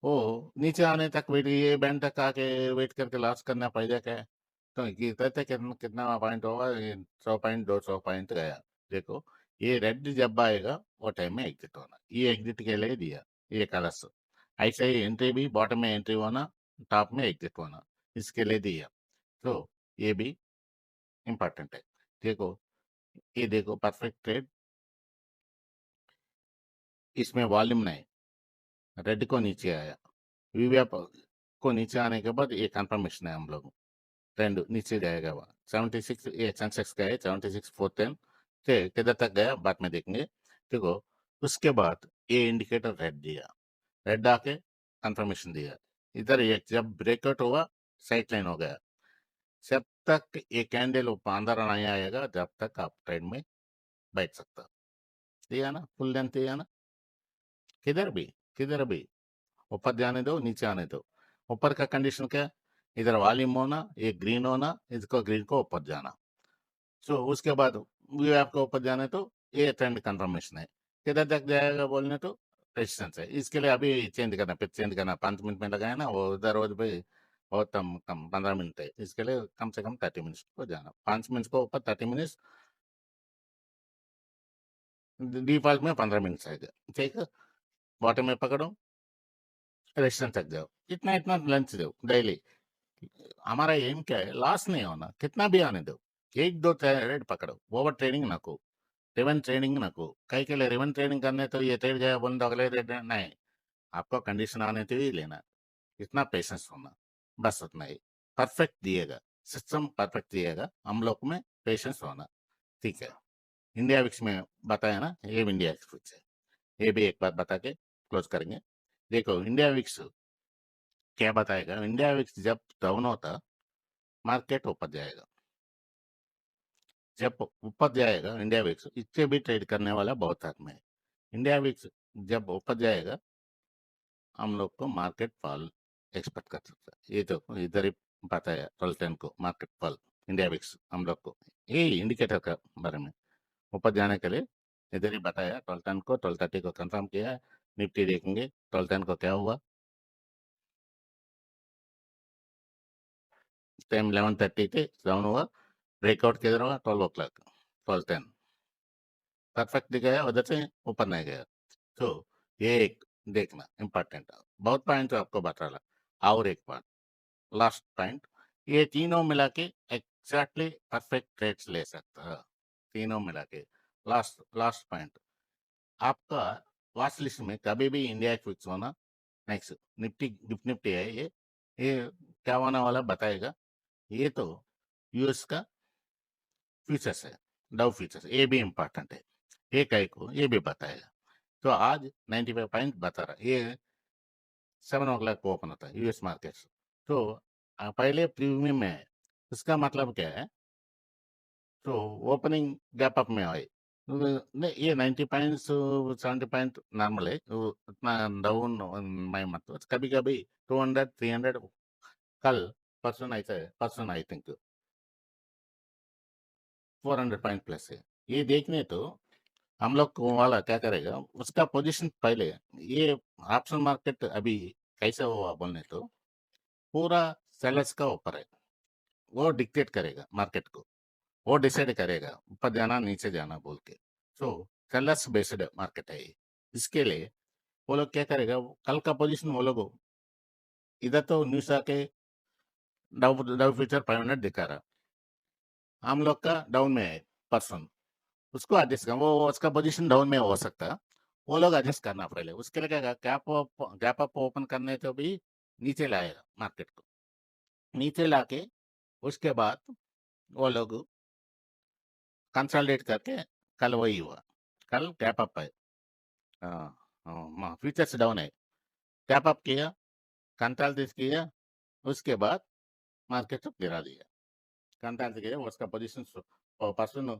वो नीचे आने तक वेट, ये बैंड तक आके वेट करके लॉस करना पड़ेगा क्या। तो ये कहते कितना कितना पॉइंट होगा, ये 100 पॉइंट 200 पॉइंट गया। देखो ये रेड जब आएगा वो टाइम में एग्जिट होना, ये एग्जिट के लिए दिया ये कलर्स। ऐसे ही एंट्री भी बॉटम में एंट्री होना, टॉप में एग्जिट होना, इसके लिए दिया। तो ये भी इम्पोर्टेंट है। देखो ये देखो परफेक्ट ट्रेड, इसमें वॉल्यूम नहीं, रेड को नीचे आया, वीवीआईपी को नीचे आने के बाद ये कंफर्मेशन है हम लोग, ट्रेंड नीचे जाएगा। वहाँ 76 ये सेंसेक्स का है, 76,410 से किधर तक गया बाद में देखेंगे। देखो उसके बाद ये इंडिकेटर रेड दिया, रेड आके कंफर्मेशन दिया। इधर ये जब ब्रेकआउट हुआ, साइड लाइन हो गया। जब तक ये कैंडल ऊपर अंदर नहीं आएगा, जब तक आप ट्रेड में बैठ सकता। दिया ना फुल लेंथ, दिया ना, किधर भी, किधर भी ऊपर जाने दो नीचे आने दो। ऊपर का कंडीशन क्या, इधर वॉल्यूम होना, ये ग्रीन होना, इसको ग्रीन को ऊपर जाना। सो उसके बाद ये आपको ऊपर जाने तो ये ट्रेंड कंफर्मेशन है। किधर तक जाएगा बोलने तो रेजिस्टेंस है, इसके लिए अभी चेंज करना, फिर चेंज करना। 5 मिनट में लगाया ना, वो उधर रोज भी बहुत कम कम 15 मिनट है, इसके लिए कम से कम 30 मिनट को जाना, 5 मिनट को ऊपर 30 मिनट, डिफॉल्ट में 15 मिनट आएगा। ठीक है, बॉटम में पकड़ो, रेजिस्टेंस तक जाओ, इतना इतना लंच दो डेली। हमारा एम क्या है, लॉस नहीं होना, कितना भी आने दो। एक दो रेट पकड़ो, ओवर ट्रेडिंग ना को, रिवन ट्रेडिंग ना को, कई के लिए रिवन ट्रेडिंग करने तो ये ट्रेड गया बोल दो अगले रेट नहीं। आपको कंडीशन आने तो ही लेना, इतना पेशेंस होना, बस उतना ही। परफेक्ट दिएगा, सिस्टम परफेक्ट दिएगा, हम लोग में पेशेंस होना, ठीक है। इंडिया विक्स में बताया ना, ये इंडिया विक्स है, ये भी एक बात बता के क्लोज करेंगे। देखो इंडिया विक्स क्या बताएगा, इंडिया विक्स जब डाउन होता मार्केट ऊपर जाएगा, जब ऊपर जाएगा इंडिया विक्स, इससे भी ट्रेड करने वाला बहुत आदमी है। इंडिया विक्स जब ऊपर जाएगा हम लोग को मार्केट फॉल एक्सपेक्ट कर सकता है, ये तो इधर ही बताया 12-10 को मार्केट फॉल इंडिया विक्स हम लोग को, ये इंडिकेटर का बारे में ऊपर जाने के लिए इधर ही बताया 12-10 को, 12:30 को कंफर्म किया। निफ्टी देखेंगे 12-10 को क्या हुआ, टाइम 11:30 थे डाउन हुआ, ब्रेकआउट किधर हुआ 12 o'clock, 12:10 परफेक्ट दिखाया, उधर से ऊपर नहीं गया। तो ये एक देखना इम्पोर्टेंट, बहुत पॉइंट आपको बता रहा। और एक बात, लास्ट पॉइंट, ये तीनों मिला के एग्जैक्टली परफेक्ट ट्रेड्स ले सकता है, तीनों मिला के। लास्ट लास्ट पॉइंट, आपका वॉच लिस्ट में कभी भी इंडिया क्विक्स होना, नेक्स्ट निफ्टी गिफ्ट निफ्टी है, ये क्या होने वाला बताएगा। ये तो यूएस का फ्यूचर्स है, डाउ फ्यूचर्स, ये भी इम्पोर्टेंट है, ये कई को ये भी बताएगा। तो आज 95 पॉइंट बता रहा, ये 7 o'clock को ओपन होता है यूएस मार्केट्स। तो पहले प्रीमियम में है, इसका मतलब क्या है, तो ओपनिंग गैप अप में आए, नहीं ये 90 पॉइंट्स 70 पॉइंट नॉर्मल है, उतना डाउन मैं मत, कभी कभी 200 300, कल परसों ऐसा है, परसों आई थिंक 400 पॉइंट प्लस है। ये देखने तो हम लोग को वाला क्या करेगा, उसका पोजीशन पहले, ये ऑप्शन मार्केट अभी कैसे हुआ बोलने तो पूरा सेलर्स का ऊपर है, वो डिक्टेट करेगा मार्केट को, वो डिसाइड करेगा ऊपर जाना नीचे जाना बोल के। सो सेलर्स बेस्ड मार्केट है ये। इसके लिए वो लोग क्या करेगा, कल का पोजीशन वो लोग इधर तो न्यूज आके डाउ डाउ फ्यूचर 500 दिखा रहा, हम लोग का डाउन में है पर्सन, उसको एडजस्ट कर, वो उसका पोजीशन डाउन में हो सकता है, वो लोग एडजस्ट करना पड़ेगा। उसके लिए क्या, गैप अप ओपन करने तो भी नीचे लाएगा मार्केट को, नीचे लाके उसके बाद वो लोग कंसोलिडेट करके, कल वही हुआ, कल गैप अप है, फ्यूचर्स डाउन है, गैप अप किया, कंसोलिडेट किया, उसके बाद मार्केट को गिरा दिया, कंसोलिडेट किया, उसका पोजीशन पर्सन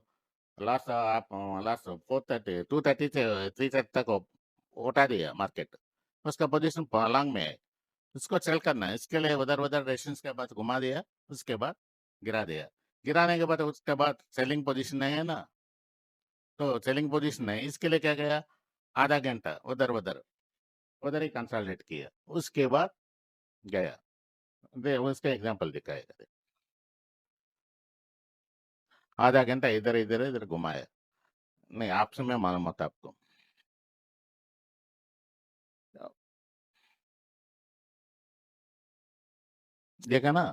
लास्ट आप लास्ट 4:30 2:30 से 3:30 तक उठा दिया मार्केट, उसका पोजीशन लॉन्ग में है, उसको सेल करना है, इसके लिए उधर उधर रेशंस के बाद घुमा दिया, उसके बाद गिरा दिया, गिराने के बाद उसके बाद सेलिंग पोजीशन नहीं है ना, तो सेलिंग पोजीशन है, इसके लिए क्या गया, आधा घंटा उधर उधर उधर ही कंसोलिडेट किया, उसके बाद गया, उसका एग्जांपल दिखाएगा, आधा घंटा इधर इधर इधर घुमाया, नहीं आपसे मैं मालूम होता आपको, देखा ना,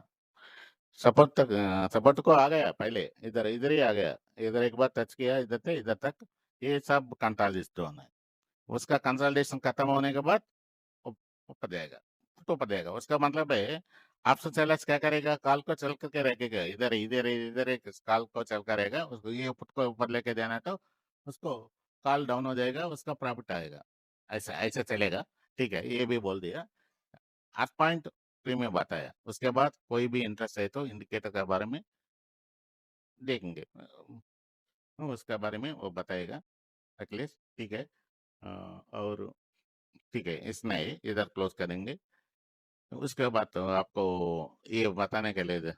सपोर्ट तक, सपोर्ट को आ गया पहले, इधर इधर ही आ गया, इधर एक बार टच किया इधर से इधर तक, ये सब कंसोलिडेशन है, उसका कंसोलिडेशन खत्म होने के बाद ऊप- ऊपर जाएगा, तो ऊपर जाएगा, उसका मतलब है आपसे सेलर्स क्या करेगा, काल को चल करके रखेगा, इधर इधर इधर एक काल को चल कर रहेगा, उसको ये पुट को ऊपर लेके जाना है, तो उसको काल डाउन हो जाएगा, उसका प्रॉफिट आएगा, ऐसा ऐसा चलेगा, ठीक है, ये भी बोल दिया, 8 पॉइंट प्रीमियम बताया, उसके बाद कोई भी इंटरेस्ट है तो इंडिकेटर के बारे में देखेंगे, उसके बारे में वो बताएगा अखिलेश, ठीक है। और ठीक है, इसमें ही इधर क्लोज करेंगे, उसके बाद तो आपको ये बताने के लिए